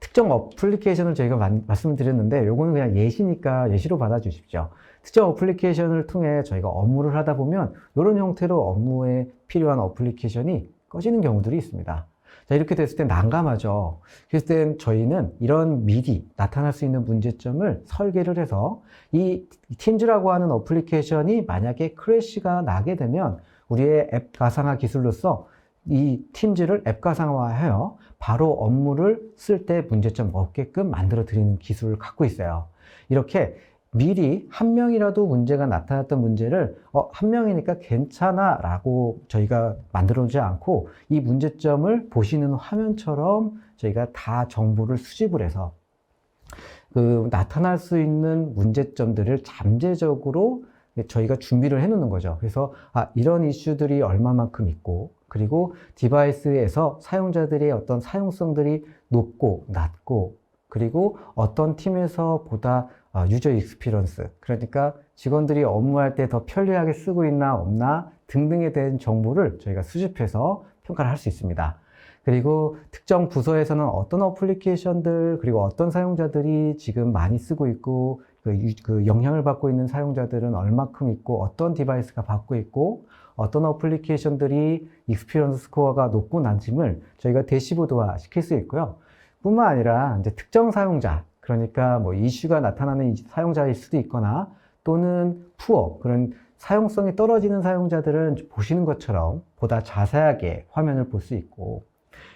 특정 어플리케이션을 저희가 말씀을 드렸는데, 요거는 그냥 예시니까 예시로 받아주십시오. 특정 어플리케이션을 통해 저희가 업무를 하다 보면 이런 형태로 업무에 필요한 어플리케이션이 꺼지는 경우들이 있습니다. 자, 이렇게 됐을 때 난감하죠. 그랬을 때 저희는 이런 미리 나타날 수 있는 문제점을 설계를 해서 이 팀즈라고 하는 어플리케이션이 만약에 크래시가 나게 되면 우리의 앱 가상화 기술로서 이 팀즈를 앱 가상화하여 바로 업무를 쓸 때 문제점 없게끔 만들어 드리는 기술을 갖고 있어요. 이렇게 미리 한 명이라도 문제가 나타났던 문제를 한 명이니까 괜찮아 라고 저희가 만들어주지 않고, 이 문제점을 보시는 화면처럼 저희가 다 정보를 수집을 해서 그 나타날 수 있는 문제점들을 잠재적으로 저희가 준비를 해 놓는 거죠. 그래서 이런 이슈들이 얼마만큼 있고, 그리고 디바이스에서 사용자들의 어떤 사용성들이 높고 낮고, 그리고 어떤 팀에서 보다 유저 익스피리언스, 그러니까 직원들이 업무할 때 더 편리하게 쓰고 있나 없나 등등에 대한 정보를 저희가 수집해서 평가를 할 수 있습니다. 그리고 특정 부서에서는 어떤 어플리케이션들, 그리고 어떤 사용자들이 지금 많이 쓰고 있고, 그 영향을 받고 있는 사용자들은 얼마큼 있고, 어떤 디바이스가 받고 있고, 어떤 어플리케이션들이 익스피리언스 스코어가 높고 낮음을 저희가 대시보드화 시킬 수 있고요. 뿐만 아니라 이제 특정 사용자, 그러니까 뭐 이슈가 나타나는 사용자일 수도 있거나, 또는 푸어, 그런 사용성이 떨어지는 사용자들은 보시는 것처럼 보다 자세하게 화면을 볼 수 있고,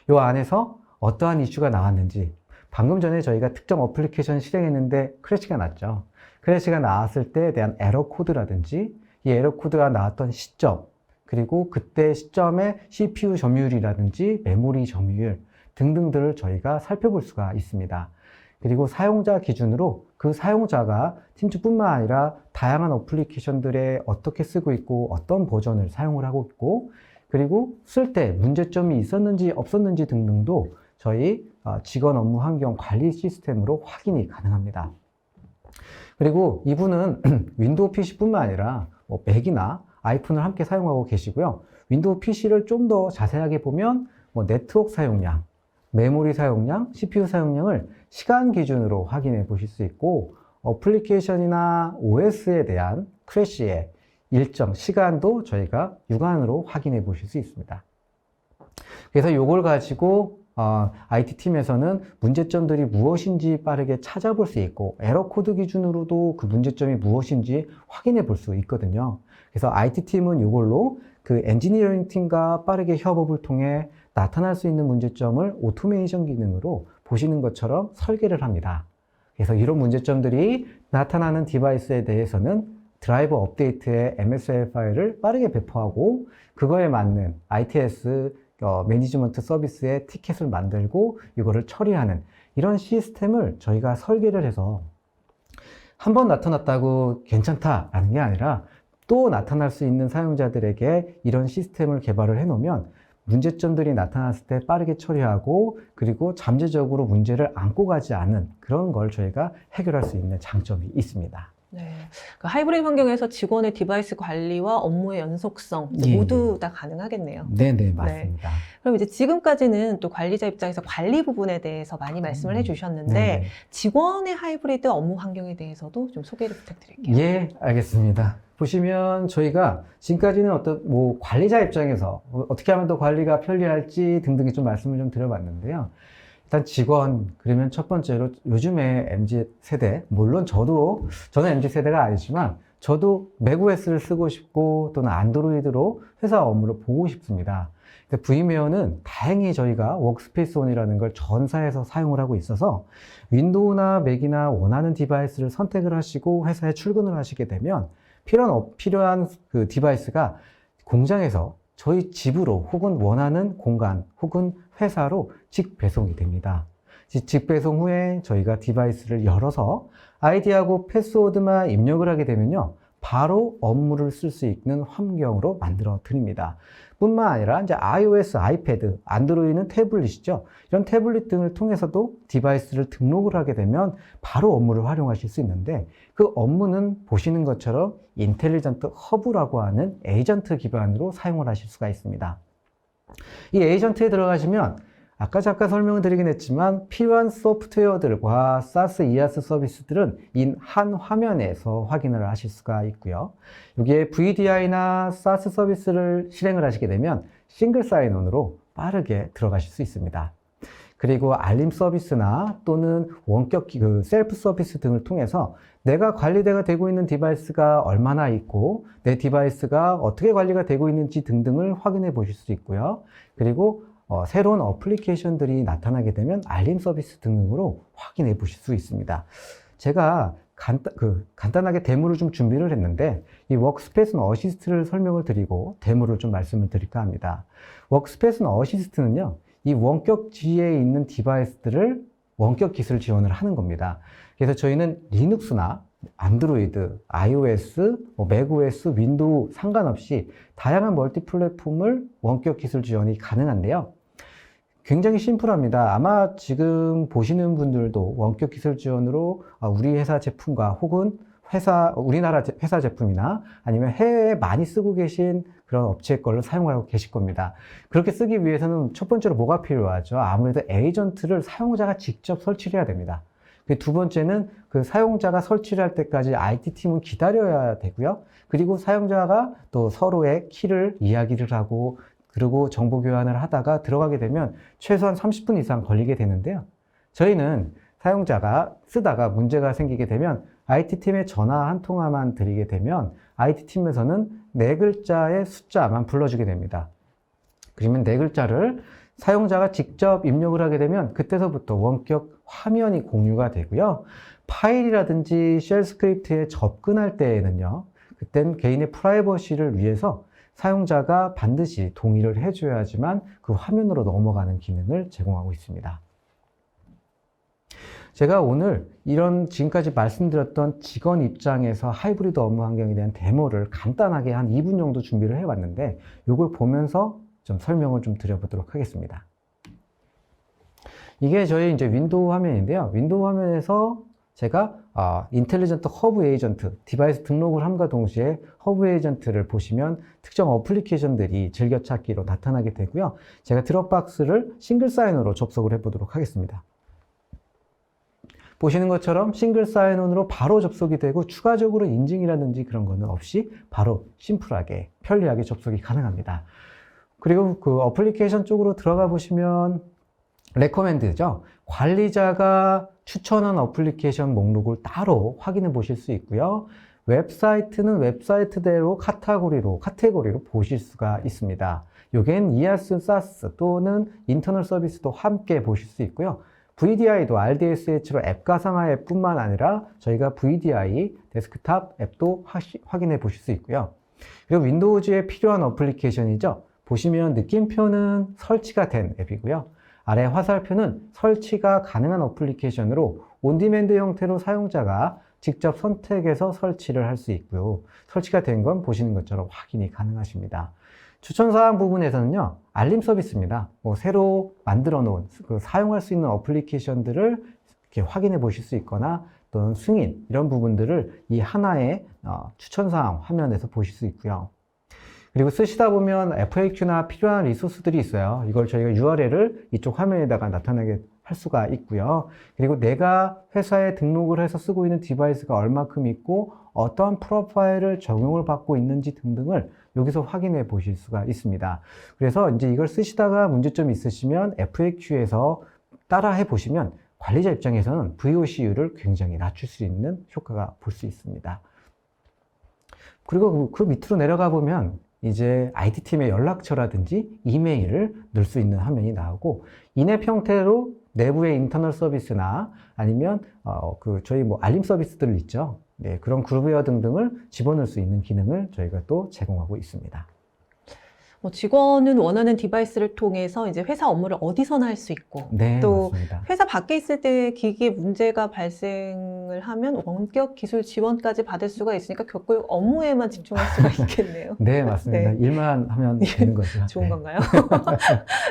이 안에서 어떠한 이슈가 나왔는지, 방금 전에 저희가 특정 어플리케이션 실행했는데 크래시가 났죠. 크래시가 나왔을 때에 대한 에러 코드라든지, 이 에러 코드가 나왔던 시점, 그리고 그때 시점의 CPU 점유율이라든지 메모리 점유율 등등들을 저희가 살펴볼 수가 있습니다. 그리고 사용자 기준으로 그 사용자가 팀즈뿐만 아니라 다양한 어플리케이션들에 어떻게 쓰고 있고, 어떤 버전을 사용을 하고 있고, 그리고 쓸 때 문제점이 있었는지 없었는지 등등도 저희 직원 업무 환경 관리 시스템으로 확인이 가능합니다. 그리고 이분은 윈도우 PC뿐만 아니라 뭐 맥이나 아이폰을 함께 사용하고 계시고요. 윈도우 PC를 좀 더 자세하게 보면 뭐 네트워크 사용량, 메모리 사용량, CPU 사용량을 시간 기준으로 확인해 보실 수 있고, 어플리케이션이나 OS에 대한 크래시의 일정 시간도 저희가 육안으로 확인해 보실 수 있습니다. 그래서 이걸 가지고 IT팀에서는 문제점들이 무엇인지 빠르게 찾아볼 수 있고, 에러 코드 기준으로도 그 문제점이 무엇인지 확인해 볼 수 있거든요. 그래서 IT팀은 이걸로 그 엔지니어링 팀과 빠르게 협업을 통해 나타날 수 있는 문제점을 오토메이션 기능으로 보시는 것처럼 설계를 합니다. 그래서 이런 문제점들이 나타나는 디바이스에 대해서는 드라이버 업데이트의 MSL 파일을 빠르게 배포하고, 그거에 맞는 ITS 매니지먼트 서비스의 티켓을 만들고 이거를 처리하는 이런 시스템을 저희가 설계를 해서 한 번 나타났다고 괜찮다라는 게 아니라 또 나타날 수 있는 사용자들에게 이런 시스템을 개발을 해 놓으면 문제점들이 나타났을 때 빠르게 처리하고 그리고 잠재적으로 문제를 안고 가지 않는 그런 걸 저희가 해결할 수 있는 장점이 있습니다. 네. 그 하이브리드 환경에서 직원의 디바이스 관리와 업무의 연속성 이제 예. 모두 다 가능하겠네요. 네네, 맞습니다. 그럼 이제 지금까지는 또 관리자 입장에서 관리 부분에 대해서 많이 말씀을 해주셨는데 네네. 직원의 하이브리드 업무 환경에 대해서도 좀 소개를 부탁드릴게요. 예, 알겠습니다. 보시면 저희가 지금까지는 어떤 관리자 입장에서 어떻게 하면 더 관리가 편리할지 등등의 좀 말씀을 좀 드려봤는데요. 일단 직원, 그러면 첫 번째로 요즘에 MZ세대, 물론 저는 MZ세대가 아니지만 저도 맥OS를 쓰고 싶고 또는 안드로이드로 회사 업무를 보고 싶습니다. V메어는 다행히 저희가 워크스페이스 온이라는 걸 전사에서 사용을 하고 있어서 윈도우나 맥이나 원하는 디바이스를 선택을 하시고 회사에 출근을 하시게 되면 필요한 그 디바이스가 공장에서 저희 집으로 혹은 원하는 공간 혹은 회사로 직배송이 됩니다. 직배송 후에 저희가 디바이스를 열어서 아이디하고 패스워드만 입력을 하게 되면요, 바로 업무를 쓸 수 있는 환경으로 만들어 드립니다. 뿐만 아니라 이제 iOS, 아이패드, 안드로이드는 태블릿이죠. 이런 태블릿 등을 통해서도 디바이스를 등록을 하게 되면 바로 업무를 활용하실 수 있는데 그 업무는 보시는 것처럼 인텔리전트 허브라고 하는 에이전트 기반으로 사용을 하실 수가 있습니다. 이 에이전트에 들어가시면 아까 잠깐 설명을 드리긴 했지만 필요한 소프트웨어들과 SaaS, IaaS 서비스들은 한 화면에서 확인을 하실 수가 있고요. 여기에 VDI나 SaaS 서비스를 실행을 하시게 되면 싱글 사인온으로 빠르게 들어가실 수 있습니다. 그리고 알림 서비스나 또는 원격 셀프 서비스 등을 통해서 내가 관리가 되고 있는 디바이스가 얼마나 있고 내 디바이스가 어떻게 관리가 되고 있는지 등등을 확인해 보실 수 있고요. 그리고 새로운 어플리케이션들이 나타나게 되면 알림 서비스 등으로 확인해 보실 수 있습니다. 제가 간단하게 데모를 좀 준비를 했는데 이 워크스페이스 어시스트를 설명을 드리고 데모를 좀 말씀을 드릴까 합니다. 워크스페이스 어시스트는요, 이 원격지에 있는 디바이스들을 원격 기술 지원을 하는 겁니다. 그래서 저희는 리눅스나 안드로이드, iOS, 맥OS, 윈도우 상관없이 다양한 멀티 플랫폼을 원격 기술 지원이 가능한데요. 굉장히 심플합니다. 아마 지금 보시는 분들도 원격 기술 지원으로 우리 회사 제품과 혹은 우리나라 회사 제품이나 아니면 해외에 많이 쓰고 계신 그런 업체 걸로 사용하고 계실 겁니다. 그렇게 쓰기 위해서는 첫 번째로 뭐가 필요하죠? 아무래도 에이전트를 사용자가 직접 설치를 해야 됩니다. 두 번째는 그 사용자가 설치를 할 때까지 IT팀은 기다려야 되고요. 그리고 사용자가 또 서로의 키를 이야기를 하고 그리고 정보 교환을 하다가 들어가게 되면 최소한 30분 이상 걸리게 되는데요. 저희는 사용자가 쓰다가 문제가 생기게 되면 IT팀에 전화 한 통화만 드리게 되면 IT팀에서는 4글자의 숫자만 불러주게 됩니다. 그러면 4글자를 사용자가 직접 입력을 하게 되면 그때서부터 원격 화면이 공유가 되고요. 파일이라든지 쉘 스크립트에 접근할 때에는요, 그땐 개인의 프라이버시를 위해서 사용자가 반드시 동의를 해줘야지만 그 화면으로 넘어가는 기능을 제공하고 있습니다. 제가 오늘 이런 지금까지 말씀드렸던 직원 입장에서 하이브리드 업무 환경에 대한 데모를 간단하게 한 2분 정도 준비를 해왔는데 이걸 보면서 좀 설명을 좀 드려보도록 하겠습니다. 이게 저희 이제 윈도우 화면인데요. 윈도우 화면에서 제가 인텔리전트 허브 에이전트 디바이스 등록을 함과 동시에 허브 에이전트를 보시면 특정 어플리케이션들이 즐겨찾기로 나타나게 되고요. 제가 드롭박스를 싱글 사인온으로 접속을 해보도록 하겠습니다. 보시는 것처럼 싱글 사인온으로 바로 접속이 되고 추가적으로 인증이라든지 그런 거는 없이 바로 심플하게 편리하게 접속이 가능합니다. 그리고 그 어플리케이션 쪽으로 들어가 보시면 레코멘드죠. 관리자가 추천한 어플리케이션 목록을 따로 확인해 보실 수 있고요. 웹사이트는 웹사이트대로 카테고리로 보실 수가 있습니다. 요겐 IaaS, SaaS 또는 인터널 서비스도 함께 보실 수 있고요. VDI도 RDSH로 앱 가상화 앱뿐만 아니라 저희가 VDI 데스크탑 앱도 확인해 보실 수 있고요. 그리고 윈도우즈에 필요한 어플리케이션이죠. 보시면 느낌표는 설치가 된 앱이고요. 아래 화살표는 설치가 가능한 어플리케이션으로 온디맨드 형태로 사용자가 직접 선택해서 설치를 할 수 있고요. 설치가 된 건 보시는 것처럼 확인이 가능하십니다. 추천사항 부분에서는요, 알림 서비스입니다. 새로 만들어 놓은 사용할 수 있는 어플리케이션들을 이렇게 확인해 보실 수 있거나 또는 승인 이런 부분들을 이 하나의 추천사항 화면에서 보실 수 있고요. 그리고 쓰시다 보면 FAQ나 필요한 리소스들이 있어요. 이걸 저희가 URL을 이쪽 화면에다가 나타나게 할 수가 있고요. 그리고 내가 회사에 등록을 해서 쓰고 있는 디바이스가 얼마큼 있고 어떠한 프로파일을 적용을 받고 있는지 등등을 여기서 확인해 보실 수가 있습니다. 그래서 이제 이걸 쓰시다가 문제점이 있으시면 FAQ에서 따라 해 보시면 관리자 입장에서는 VOC율을 굉장히 낮출 수 있는 효과가 볼 수 있습니다. 그리고 그 밑으로 내려가 보면 이제 IT팀의 연락처라든지 이메일을 넣을 수 있는 화면이 나오고 인앱 형태로 내부의 인터널 서비스나 아니면 저희 알림 서비스들 있죠. 네, 그런 그룹웨어 등등을 집어넣을 수 있는 기능을 저희가 또 제공하고 있습니다. 직원은 원하는 디바이스를 통해서 이제 회사 업무를 어디서나 할 수 있고, 네, 또 맞습니다. 회사 밖에 있을 때 기기에 문제가 발생을 하면 원격 기술 지원까지 받을 수가 있으니까 결국 업무에만 집중할 수가 있겠네요. 네, 맞습니다. 네. 일만 하면 되는 거죠. 좋은 네. 건가요?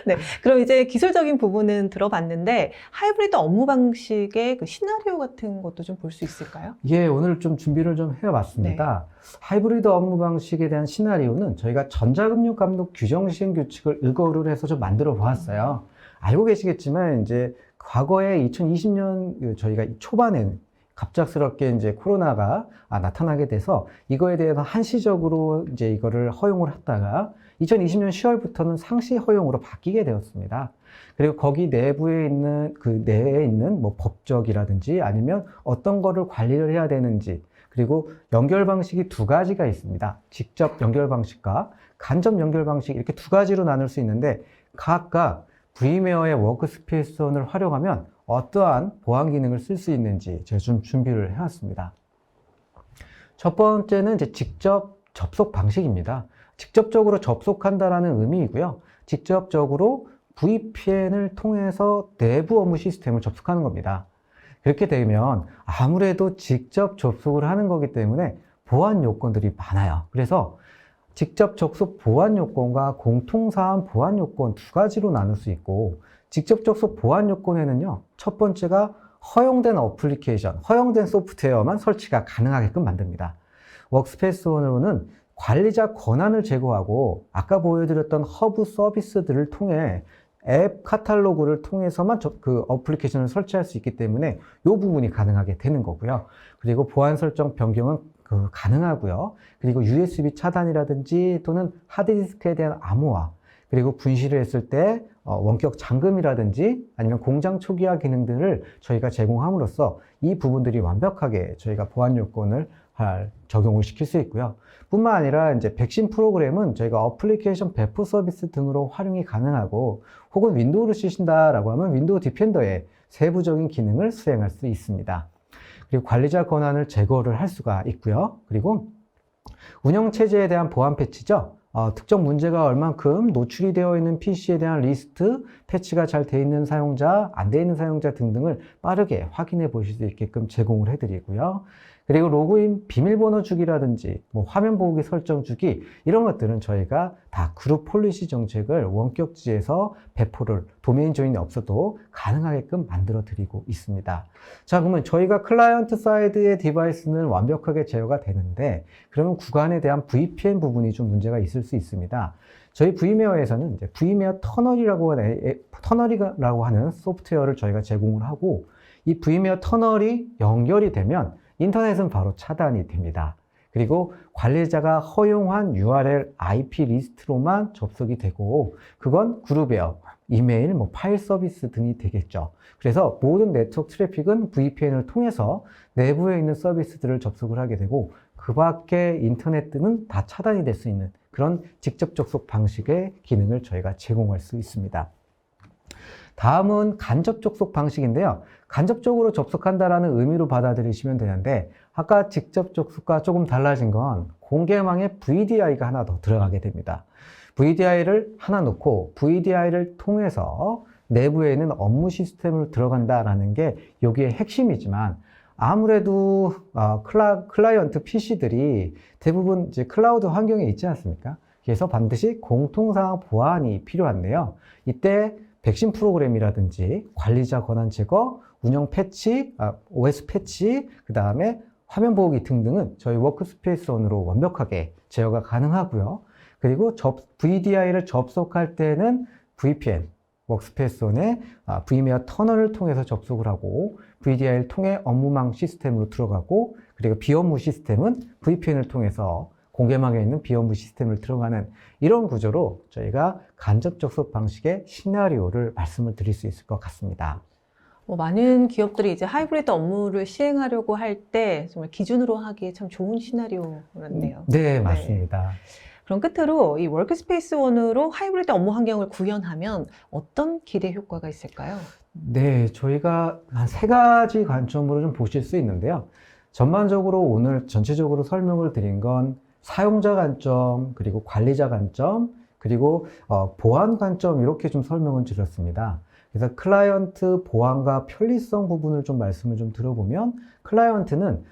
네. 그럼 이제 기술적인 부분은 들어봤는데 하이브리드 업무 방식의 그 시나리오 같은 것도 좀 볼 수 있을까요? 예, 오늘 좀 준비를 좀 해봤습니다. 하이브리드 업무 방식에 대한 시나리오는 저희가 전자금융 감독 규정 시행 규칙을 일거를 해서 좀 만들어 보았어요. 알고 계시겠지만 이제 과거에 2020년 저희가 초반에 갑작스럽게 이제 코로나가 나타나게 돼서 이거에 대해서 한시적으로 이제 이거를 허용을 했다가 2020년 10월부터는 상시 허용으로 바뀌게 되었습니다. 그리고 거기 내부에 있는 내에 있는 법적이라든지 아니면 어떤 거를 관리를 해야 되는지 그리고 연결 방식이 두 가지가 있습니다. 직접 연결 방식과 간접 연결 방식 이렇게 두 가지로 나눌 수 있는데 각각 VMware의 워크스페이스원을 활용하면 어떠한 보안 기능을 쓸 수 있는지 제가 좀 준비를 해왔습니다. 첫 번째는 이제 직접 접속 방식입니다. 직접적으로 접속한다라는 의미이고요. 직접적으로 VPN을 통해서 내부 업무 시스템을 접속하는 겁니다. 그렇게 되면 아무래도 직접 접속을 하는 거기 때문에 보안 요건들이 많아요. 그래서 직접 접속 보안 요건과 공통사안 보안 요건 두 가지로 나눌 수 있고 직접 접속 보안 요건에는요. 첫 번째가 허용된 어플리케이션, 허용된 소프트웨어만 설치가 가능하게끔 만듭니다. 워크스페이스원으로는 관리자 권한을 제거하고 아까 보여드렸던 허브 서비스들을 통해 앱 카탈로그를 통해서만 그 어플리케이션을 설치할 수 있기 때문에 이 부분이 가능하게 되는 거고요. 그리고 보안 설정 변경은 가능하고요. 그리고 USB 차단이라든지 또는 하드디스크에 대한 암호화 그리고 분실을 했을 때 원격 잠금이라든지 아니면 공장 초기화 기능들을 저희가 제공함으로써 이 부분들이 완벽하게 저희가 보안 요건을 적용을 시킬 수 있고요. 뿐만 아니라 이제 백신 프로그램은 저희가 어플리케이션 배포 서비스 등으로 활용이 가능하고 혹은 윈도우를 쓰신다라고 하면 윈도우 디펜더의 세부적인 기능을 수행할 수 있습니다. 그리고 관리자 권한을 제거를 할 수가 있고요. 그리고 운영체제에 대한 보안 패치죠. 특정 문제가 얼만큼 노출이 되어 있는 PC에 대한 리스트, 패치가 잘 되어 있는 사용자, 안 되어 있는 사용자 등등을 빠르게 확인해 보실 수 있게끔 제공을 해드리고요. 그리고 로그인 비밀번호 주기라든지 화면 보기 설정 주기 이런 것들은 저희가 다 그룹 폴리시 정책을 원격지에서 배포를 도메인 조인이 없어도 가능하게끔 만들어 드리고 있습니다. 자, 그러면 저희가 클라이언트 사이드의 디바이스는 완벽하게 제어가 되는데 그러면 구간에 대한 VPN 부분이 좀 문제가 있을 수 있습니다. 저희 VMware에서는 이제 VMware 터널이라고 하는 소프트웨어를 저희가 제공을 하고 이 VMware 터널이 연결이 되면 인터넷은 바로 차단이 됩니다. 그리고 관리자가 허용한 URL, IP 리스트로만 접속이 되고 그건 그룹웨어, 이메일, 파일 서비스 등이 되겠죠. 그래서 모든 네트워크 트래픽은 VPN을 통해서 내부에 있는 서비스들을 접속을 하게 되고 그 밖에 인터넷 등은 다 차단이 될 수 있는 그런 직접 접속 방식의 기능을 저희가 제공할 수 있습니다. 다음은 간접 접속 방식인데요. 간접적으로 접속한다라는 의미로 받아들이시면 되는데 아까 직접 접속과 조금 달라진 건 공개망에 VDI가 하나 더 들어가게 됩니다. VDI를 하나 놓고 VDI를 통해서 내부에 있는 업무 시스템으로 들어간다라는 게 여기에 핵심이지만 아무래도 클라이언트 PC들이 대부분 이제 클라우드 환경에 있지 않습니까? 그래서 반드시 공통상황 보안이 필요한데요. 이때 백신 프로그램이라든지 관리자 권한 제거, 운영 패치, OS 패치, 그 다음에 화면 보호기 등등은 저희 워크스페이스원으로 완벽하게 제어가 가능하고요. 그리고 VDI를 접속할 때는 VPN, 워크스페이스원의 VMware 터널을 통해서 접속을 하고 VDI를 통해 업무망 시스템으로 들어가고 그리고 비업무 시스템은 VPN을 통해서 공개망에 있는 비업무 시스템을 들어가는 이런 구조로 저희가 간접 접속 방식의 시나리오를 말씀을 드릴 수 있을 것 같습니다. 많은 기업들이 이제 하이브리드 업무를 시행하려고 할 때 정말 기준으로 하기에 참 좋은 시나리오였네요. 네, 맞습니다. 그럼 끝으로 이 워크스페이스원으로 하이브리드 업무 환경을 구현하면 어떤 기대 효과가 있을까요? 네, 저희가 한 3가지 관점으로 좀 보실 수 있는데요. 전반적으로 오늘 전체적으로 설명을 드린 건 사용자 관점, 그리고 관리자 관점, 그리고 보안 관점 이렇게 좀 설명을 드렸습니다. 그래서 클라이언트 보안과 편리성 부분을 좀 말씀을 좀 들어보면 클라이언트는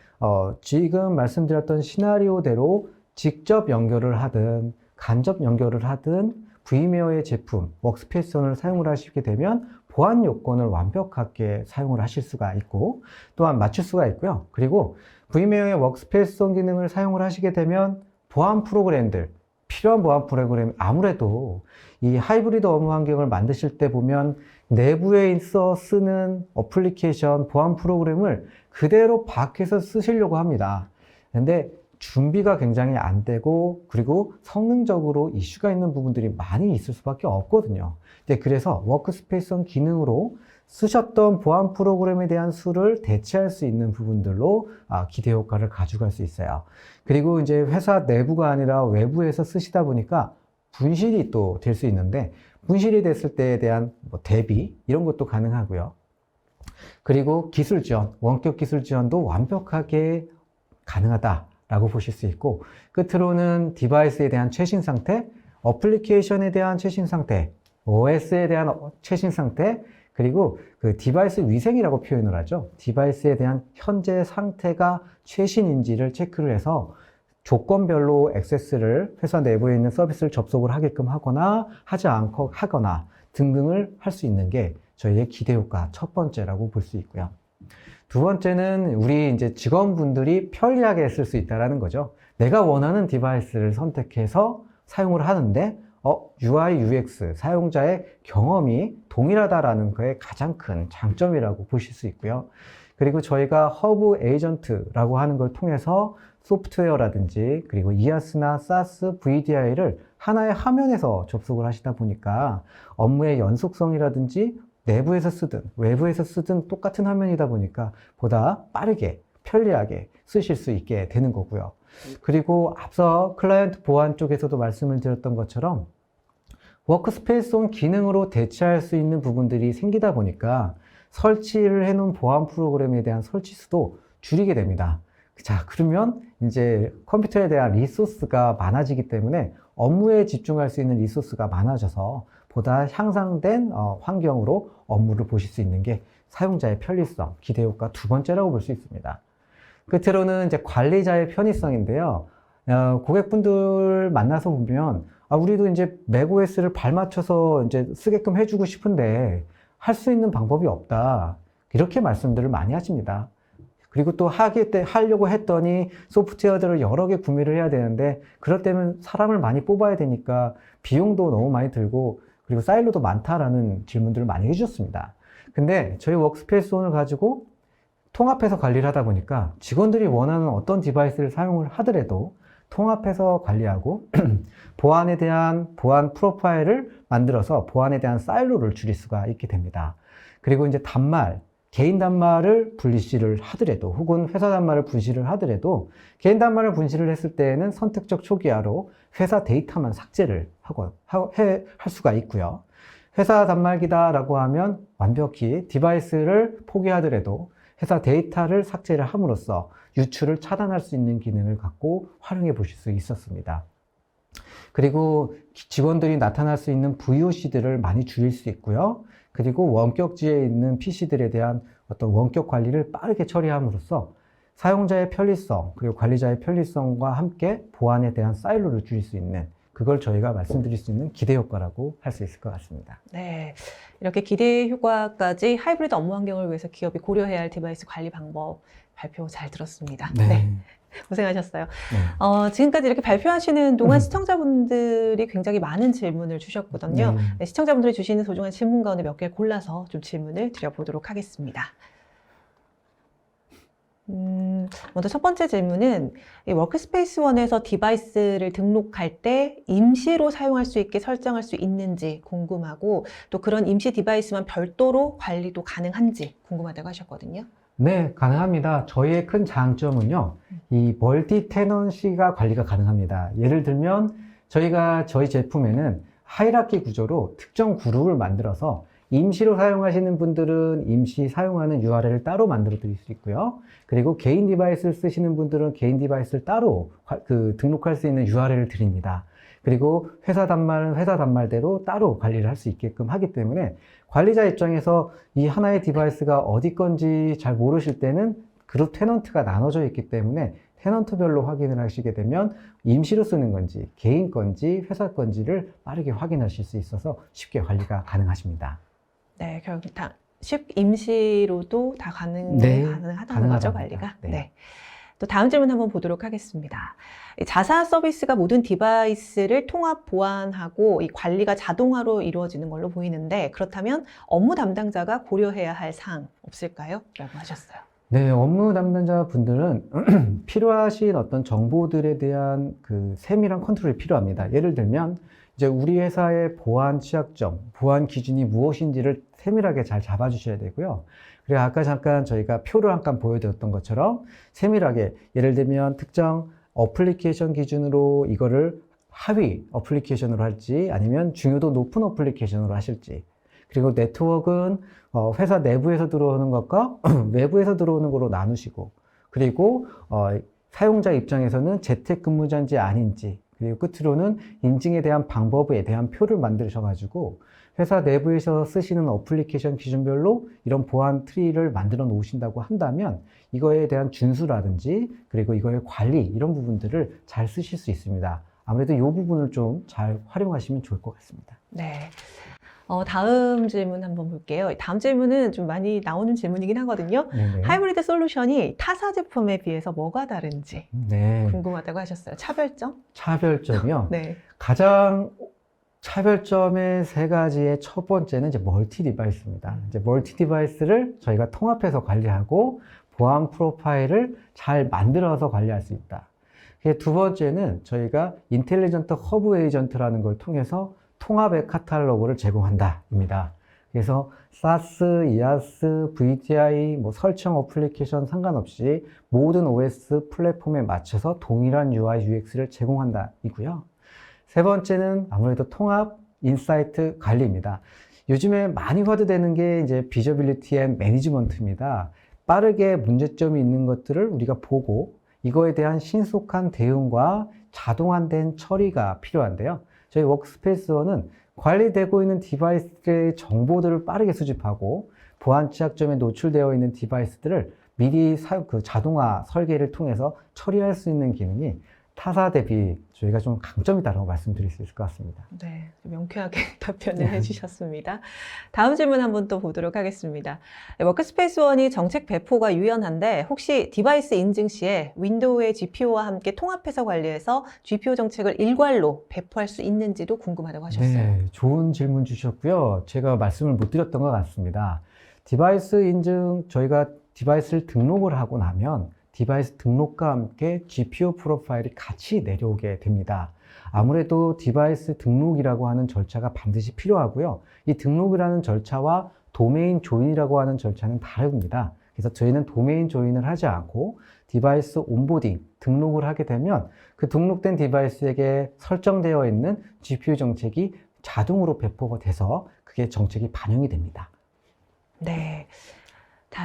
지금 말씀드렸던 시나리오대로 직접 연결을 하든 간접 연결을 하든 VMware의 제품, 워크스페이스원을 사용을 하시게 되면 보안 요건을 완벽하게 사용을 하실 수가 있고 또한 맞출 수가 있고요. 그리고 VMware의 워크스페이스원 기능을 사용을 하시게 되면 보안 프로그램들, 필요한 보안 프로그램 아무래도 이 하이브리드 업무 환경을 만드실 때 보면 내부에 있어 쓰는 어플리케이션, 보안 프로그램을 그대로 밖에서 쓰시려고 합니다. 근데 준비가 굉장히 안 되고 그리고 성능적으로 이슈가 있는 부분들이 많이 있을 수밖에 없거든요. 그래서 워크스페이스원 기능으로 쓰셨던 보안 프로그램에 대한 수를 대체할 수 있는 부분들로 기대 효과를 가져갈 수 있어요. 그리고 이제 회사 내부가 아니라 외부에서 쓰시다 보니까 분실이 또 될 수 있는데 분실이 됐을 때에 대한 대비 이런 것도 가능하고요. 그리고 기술 지원, 원격 기술 지원도 완벽하게 가능하다라고 보실 수 있고 끝으로는 디바이스에 대한 최신 상태, 어플리케이션에 대한 최신 상태, OS에 대한 최신 상태, 그리고 그 디바이스 위생이라고 표현을 하죠. 디바이스에 대한 현재 상태가 최신인지를 체크를 해서 조건별로 액세스를 회사 내부에 있는 서비스를 접속을 하게끔 하거나 하지 않고 하거나 등등을 할 수 있는 게 저희의 기대 효과 첫 번째라고 볼 수 있고요. 두 번째는 우리 이제 직원분들이 편리하게 쓸 수 있다는 거죠. 내가 원하는 디바이스를 선택해서 사용을 하는데 UI, UX, 사용자의 경험이 동일하다라는 거에 가장 큰 장점이라고 보실 수 있고요. 그리고 저희가 허브 에이전트라고 하는 걸 통해서 소프트웨어라든지 그리고 이아스나 SaaS, VDI를 하나의 화면에서 접속을 하시다 보니까 업무의 연속성이라든지 내부에서 쓰든 외부에서 쓰든 똑같은 화면이다 보니까 보다 빠르게 편리하게 쓰실 수 있게 되는 거고요. 그리고 앞서 클라이언트 보안 쪽에서도 말씀을 드렸던 것처럼 워크스페이스온 기능으로 대체할 수 있는 부분들이 생기다 보니까 설치를 해놓은 보안 프로그램에 대한 설치 수도 줄이게 됩니다. 자, 그러면 이제 컴퓨터에 대한 리소스가 많아지기 때문에 업무에 집중할 수 있는 리소스가 많아져서 보다 향상된 환경으로 업무를 보실 수 있는 게 사용자의 편리성, 기대 효과 두 번째라고 볼 수 있습니다. 끝으로는 이제 관리자의 편의성인데요. 고객분들 만나서 보면 우리도 이제 맥OS를 발맞춰서 이제 쓰게끔 해주고 싶은데 할 수 있는 방법이 없다. 이렇게 말씀들을 많이 하십니다. 그리고 또 하려고 했더니 소프트웨어들을 여러 개 구매를 해야 되는데 그럴 때면 사람을 많이 뽑아야 되니까 비용도 너무 많이 들고 그리고 사일로도 많다라는 질문들을 많이 해주셨습니다. 근데 저희 워크스페이스원을 가지고 통합해서 관리를 하다 보니까 직원들이 원하는 어떤 디바이스를 사용을 하더라도 통합해서 관리하고 보안에 대한 보안 프로파일을 만들어서 보안에 대한 사일로를 줄일 수가 있게 됩니다. 그리고 이제 단말, 개인 단말을 분리를 하더라도 혹은 회사 단말을 분실을 하더라도 개인 단말을 분실을 했을 때에는 선택적 초기화로 회사 데이터만 삭제를 할 수가 있고요. 회사 단말기다라고 하면 완벽히 디바이스를 포기하더라도 회사 데이터를 삭제를 함으로써 유출을 차단할 수 있는 기능을 갖고 활용해 보실 수 있었습니다. 그리고 직원들이 나타날 수 있는 VOC들을 많이 줄일 수 있고요. 그리고 원격지에 있는 PC들에 대한 어떤 원격 관리를 빠르게 처리함으로써 사용자의 편리성 그리고 관리자의 편리성과 함께 보안에 대한 사일로를 줄일 수 있는 그걸 저희가 말씀드릴 수 있는 기대 효과라고 할 수 있을 것 같습니다. 네. 이렇게 기대 효과까지 하이브리드 업무 환경을 위해서 기업이 고려해야 할 디바이스 관리 방법 발표 잘 들었습니다. 네. 고생하셨어요. 지금까지 이렇게 발표하시는 동안 시청자분들이 굉장히 많은 질문을 주셨거든요. 네, 시청자분들이 주시는 소중한 질문 가운데 몇 개를 골라서 좀 질문을 드려보도록 하겠습니다. 먼저 첫 번째 질문은 이 워크스페이스 원에서 디바이스를 등록할 때 임시로 사용할 수 있게 설정할 수 있는지 궁금하고 또 그런 임시 디바이스만 별도로 관리도 가능한지 궁금하다고 하셨거든요. 네, 가능합니다. 저희의 큰 장점은요, 이 멀티 테넌시가 관리가 가능합니다. 예를 들면 저희 제품에는 하이라키 구조로 특정 그룹을 만들어서 임시로 사용하시는 분들은 임시 사용하는 URL을 따로 만들어 드릴 수 있고요. 그리고 개인 디바이스를 쓰시는 분들은 개인 디바이스를 따로 등록할 수 있는 URL을 드립니다. 그리고 회사 단말은 회사 단말대로 따로 관리를 할 수 있게끔 하기 때문에 관리자 입장에서 이 하나의 디바이스가 어디 건지 잘 모르실 때는 그룹 테넌트가 나눠져 있기 때문에 테넌트별로 확인을 하시게 되면 임시로 쓰는 건지 개인 건지 회사 건지를 빠르게 확인하실 수 있어서 쉽게 관리가 가능하십니다. 네, 결국 다 임시로도 다 가능하다는 거죠, 관리가. 네. 또 다음 질문 한번 보도록 하겠습니다. 자사 서비스가 모든 디바이스를 통합 보안하고 이 관리가 자동화로 이루어지는 걸로 보이는데 그렇다면 업무 담당자가 고려해야 할 사항 없을까요? 라고 하셨어요. 네, 업무 담당자 분들은 필요하신 어떤 정보들에 대한 그 세밀한 컨트롤이 필요합니다. 예를 들면 이제 우리 회사의 보안 취약점, 보안 기준이 무엇인지를 세밀하게 잘 잡아주셔야 되고요. 그리고 아까 잠깐 저희가 표를 잠깐 보여드렸던 것처럼 세밀하게 예를 들면 특정 어플리케이션 기준으로 이거를 하위 어플리케이션으로 할지 아니면 중요도 높은 어플리케이션으로 하실지 그리고 네트워크는 회사 내부에서 들어오는 것과 외부에서 들어오는 거로 나누시고 그리고 사용자 입장에서는 재택근무자인지 아닌지 그리고 끝으로는 인증에 대한 방법에 대한 표를 만드셔가지고 회사 내부에서 쓰시는 어플리케이션 기준별로 이런 보안 트리를 만들어 놓으신다고 한다면 이거에 대한 준수라든지 그리고 이거의 관리 이런 부분들을 잘 쓰실 수 있습니다. 아무래도 이 부분을 좀 잘 활용하시면 좋을 것 같습니다. 네. 다음 질문 한번 볼게요. 다음 질문은 좀 많이 나오는 질문이긴 하거든요. 네네. 하이브리드 솔루션이 타사 제품에 비해서 뭐가 다른지 궁금하다고 하셨어요. 차별점? 차별점이요? 네. 가장 차별점의 세 가지의 첫 번째는 이제 멀티 디바이스입니다. 이제 멀티 디바이스를 저희가 통합해서 관리하고 보안 프로파일을 잘 만들어서 관리할 수 있다. 두 번째는 저희가 인텔리전트 허브 에이전트라는 걸 통해서 통합의 카탈로그를 제공한다입니다. 그래서 SaaS, IaaS, VDI, 설정 어플리케이션 상관없이 모든 OS 플랫폼에 맞춰서 동일한 UI, UX를 제공한다이고요. 세 번째는 아무래도 통합 인사이트 관리입니다. 요즘에 많이 화두되는 게 이제 비저빌리티 앤 매니지먼트입니다. 빠르게 문제점이 있는 것들을 우리가 보고 이거에 대한 신속한 대응과 자동화된 처리가 필요한데요. 저희 워크스페이스원은 관리되고 있는 디바이스의 정보들을 빠르게 수집하고 보안 취약점에 노출되어 있는 디바이스들을 미리 자동화 설계를 통해서 처리할 수 있는 기능이 타사 대비 저희가 좀 강점이다라고 말씀드릴 수 있을 것 같습니다. 네, 명쾌하게 답변을 해주셨습니다. 다음 질문 한번 또 보도록 하겠습니다. 워크스페이스 원이 정책 배포가 유연한데 혹시 디바이스 인증 시에 윈도우의 GPU와 함께 통합해서 관리해서 GPU 정책을 일괄로 배포할 수 있는지도 궁금하다고 하셨어요. 네, 좋은 질문 주셨고요. 제가 말씀을 못 드렸던 것 같습니다. 디바이스 인증, 저희가 디바이스를 등록을 하고 나면 디바이스 등록과 함께 GPU 프로파일이 같이 내려오게 됩니다. 아무래도 디바이스 등록이라고 하는 절차가 반드시 필요하고요. 이 등록이라는 절차와 도메인 조인이라고 하는 절차는 다릅니다. 그래서 저희는 도메인 조인을 하지 않고 디바이스 온보딩, 등록을 하게 되면 그 등록된 디바이스에게 설정되어 있는 GPU 정책이 자동으로 배포가 돼서 그게 정책이 반영이 됩니다. 네.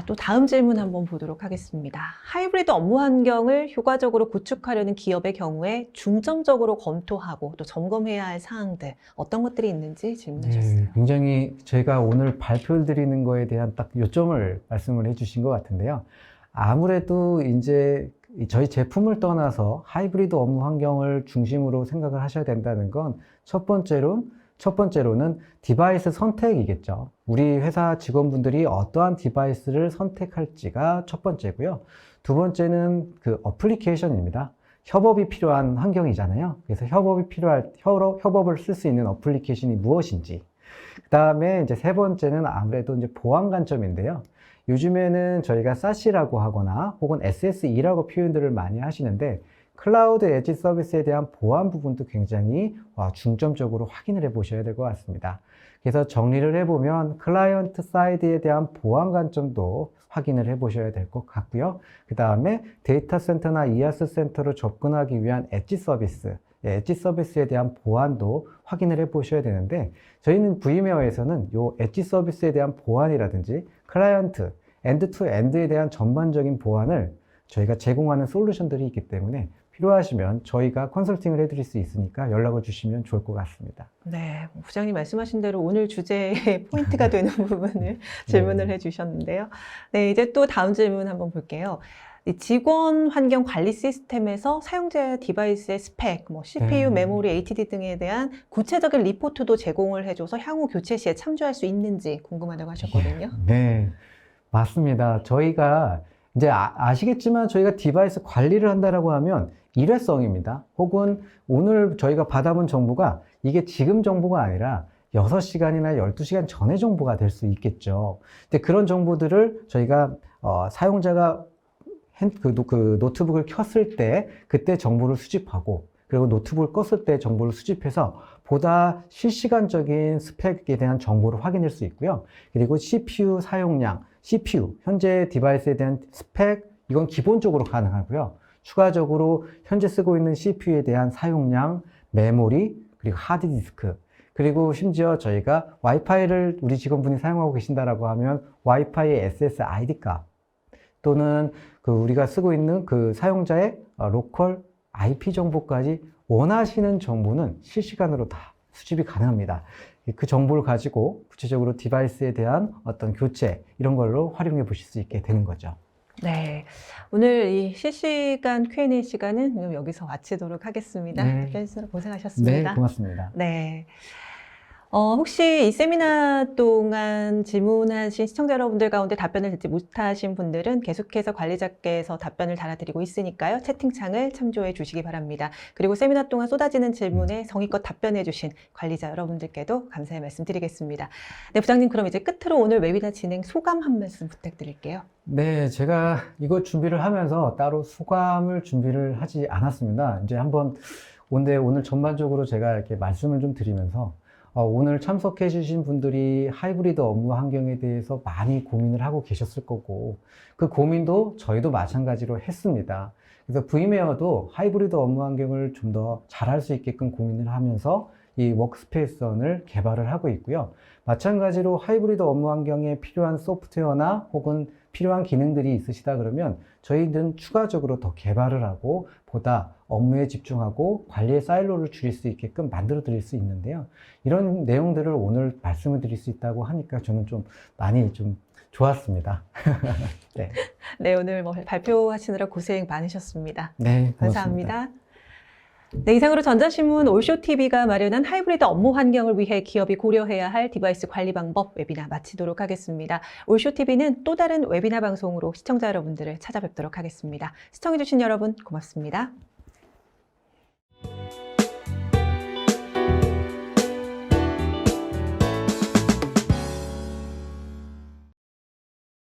또 다음 질문 한번 보도록 하겠습니다. 하이브리드 업무 환경을 효과적으로 구축하려는 기업의 경우에 중점적으로 검토하고 또 점검해야 할 사항들 어떤 것들이 있는지 질문하셨어요. 네, 굉장히 제가 오늘 발표 드리는 거에 대한 딱 요점을 말씀을 해주신 것 같은데요. 아무래도 이제 저희 제품을 떠나서 하이브리드 업무 환경을 중심으로 생각을 하셔야 된다는 건 첫 번째로는 디바이스 선택이겠죠. 우리 회사 직원분들이 어떠한 디바이스를 선택할지가 첫 번째고요. 두 번째는 그 어플리케이션입니다. 협업이 필요한 환경이잖아요. 그래서 협업을 쓸 수 있는 어플리케이션이 무엇인지. 그 다음에 이제 세 번째는 아무래도 이제 보안 관점인데요. 요즘에는 저희가 SAS라고 하거나 혹은 SSE라고 표현들을 많이 하시는데 클라우드 엣지 서비스에 대한 보안 부분도 굉장히 중점적으로 확인을 해 보셔야 될 것 같습니다. 그래서 정리를 해보면 클라이언트 사이드에 대한 보안 관점도 확인을 해 보셔야 될 것 같고요. 그 다음에 데이터 센터나 이아스 센터로 접근하기 위한 엣지 서비스에 대한 보안도 확인을 해 보셔야 되는데 저희는 Vme어에서는 이 엣지 서비스에 대한 보안이라든지 클라이언트 엔드 투 엔드에 대한 전반적인 보안을 저희가 제공하는 솔루션들이 있기 때문에 필요하시면 저희가 컨설팅을 해드릴 수 있으니까 연락을 주시면 좋을 것 같습니다. 네, 부장님 말씀하신 대로 오늘 주제의 포인트가 되는 부분을 질문을 해주셨는데요. 네, 이제 또 다음 질문 한번 볼게요. 이 직원 환경 관리 시스템에서 사용자 디바이스의 스펙, CPU, 메모리, HDD 등에 대한 구체적인 리포트도 제공을 해줘서 향후 교체 시에 참조할 수 있는지 궁금하다고 하셨거든요. 네, 맞습니다. 저희가 이제 아시겠지만 저희가 디바이스 관리를 한다라고 하면 일회성입니다. 혹은 오늘 저희가 받아본 정보가 이게 지금 정보가 아니라 6시간이나 12시간 전의 정보가 될 수 있겠죠. 근데 그런 정보들을 저희가 사용자가 그 노트북을 켰을 때 그때 정보를 수집하고 그리고 노트북을 껐을 때 정보를 수집해서 보다 실시간적인 스펙에 대한 정보를 확인할 수 있고요. 그리고 CPU 사용량, CPU, 현재 디바이스에 대한 스펙, 이건 기본적으로 가능하고요. 추가적으로 현재 쓰고 있는 CPU에 대한 사용량, 메모리, 그리고 하드디스크, 그리고 심지어 저희가 와이파이를 우리 직원분이 사용하고 계신다라고 하면 와이파이의 SSID 값, 또는 우리가 쓰고 있는 그 사용자의 로컬 IP 정보까지 원하시는 정보는 실시간으로 다 수집이 가능합니다. 그 정보를 가지고 구체적으로 디바이스에 대한 어떤 교체 이런 걸로 활용해 보실 수 있게 되는 거죠. 네, 오늘 이 실시간 Q&A 시간은 여기서 마치도록 하겠습니다. 네. 대표님 고생하셨습니다. 네, 고맙습니다. 네. 혹시 이 세미나 동안 질문하신 시청자 여러분들 가운데 답변을 듣지 못하신 분들은 계속해서 관리자께서 답변을 달아드리고 있으니까요. 채팅창을 참조해 주시기 바랍니다. 그리고 세미나 동안 쏟아지는 질문에 성의껏 답변해 주신 관리자 여러분들께도 감사의 말씀 드리겠습니다. 네, 부장님 그럼 이제 끝으로 오늘 웨비나 진행 소감 한 말씀 부탁드릴게요. 네, 제가 이거 준비를 하면서 따로 소감을 준비를 하지 않았습니다. 이제 한번 오늘 전반적으로 제가 이렇게 말씀을 좀 드리면서 오늘 참석해 주신 분들이 하이브리드 업무 환경에 대해서 많이 고민을 하고 계셨을 거고 그 고민도 저희도 마찬가지로 했습니다. 그래서 Vme어도 하이브리드 업무 환경을 좀 더 잘할 수 있게끔 고민을 하면서 이 워크스페이스원을 개발을 하고 있고요. 마찬가지로 하이브리드 업무 환경에 필요한 소프트웨어나 혹은 필요한 기능들이 있으시다 그러면 저희는 추가적으로 더 개발을 하고 보다 업무에 집중하고 관리의 사일로를 줄일 수 있게끔 만들어 드릴 수 있는데요. 이런 내용들을 오늘 말씀을 드릴 수 있다고 하니까 저는 좀 많이 좀 좋았습니다. 네. 네, 오늘 발표하시느라 고생 많으셨습니다. 네, 고맙습니다. 감사합니다. 네, 이상으로 전자신문 올쇼TV가 마련한 하이브리드 업무 환경을 위해 기업이 고려해야 할 디바이스 관리 방법 웨비나 마치도록 하겠습니다. 올쇼TV는 또 다른 웨비나 방송으로 시청자 여러분들을 찾아뵙도록 하겠습니다. 시청해주신 여러분 고맙습니다.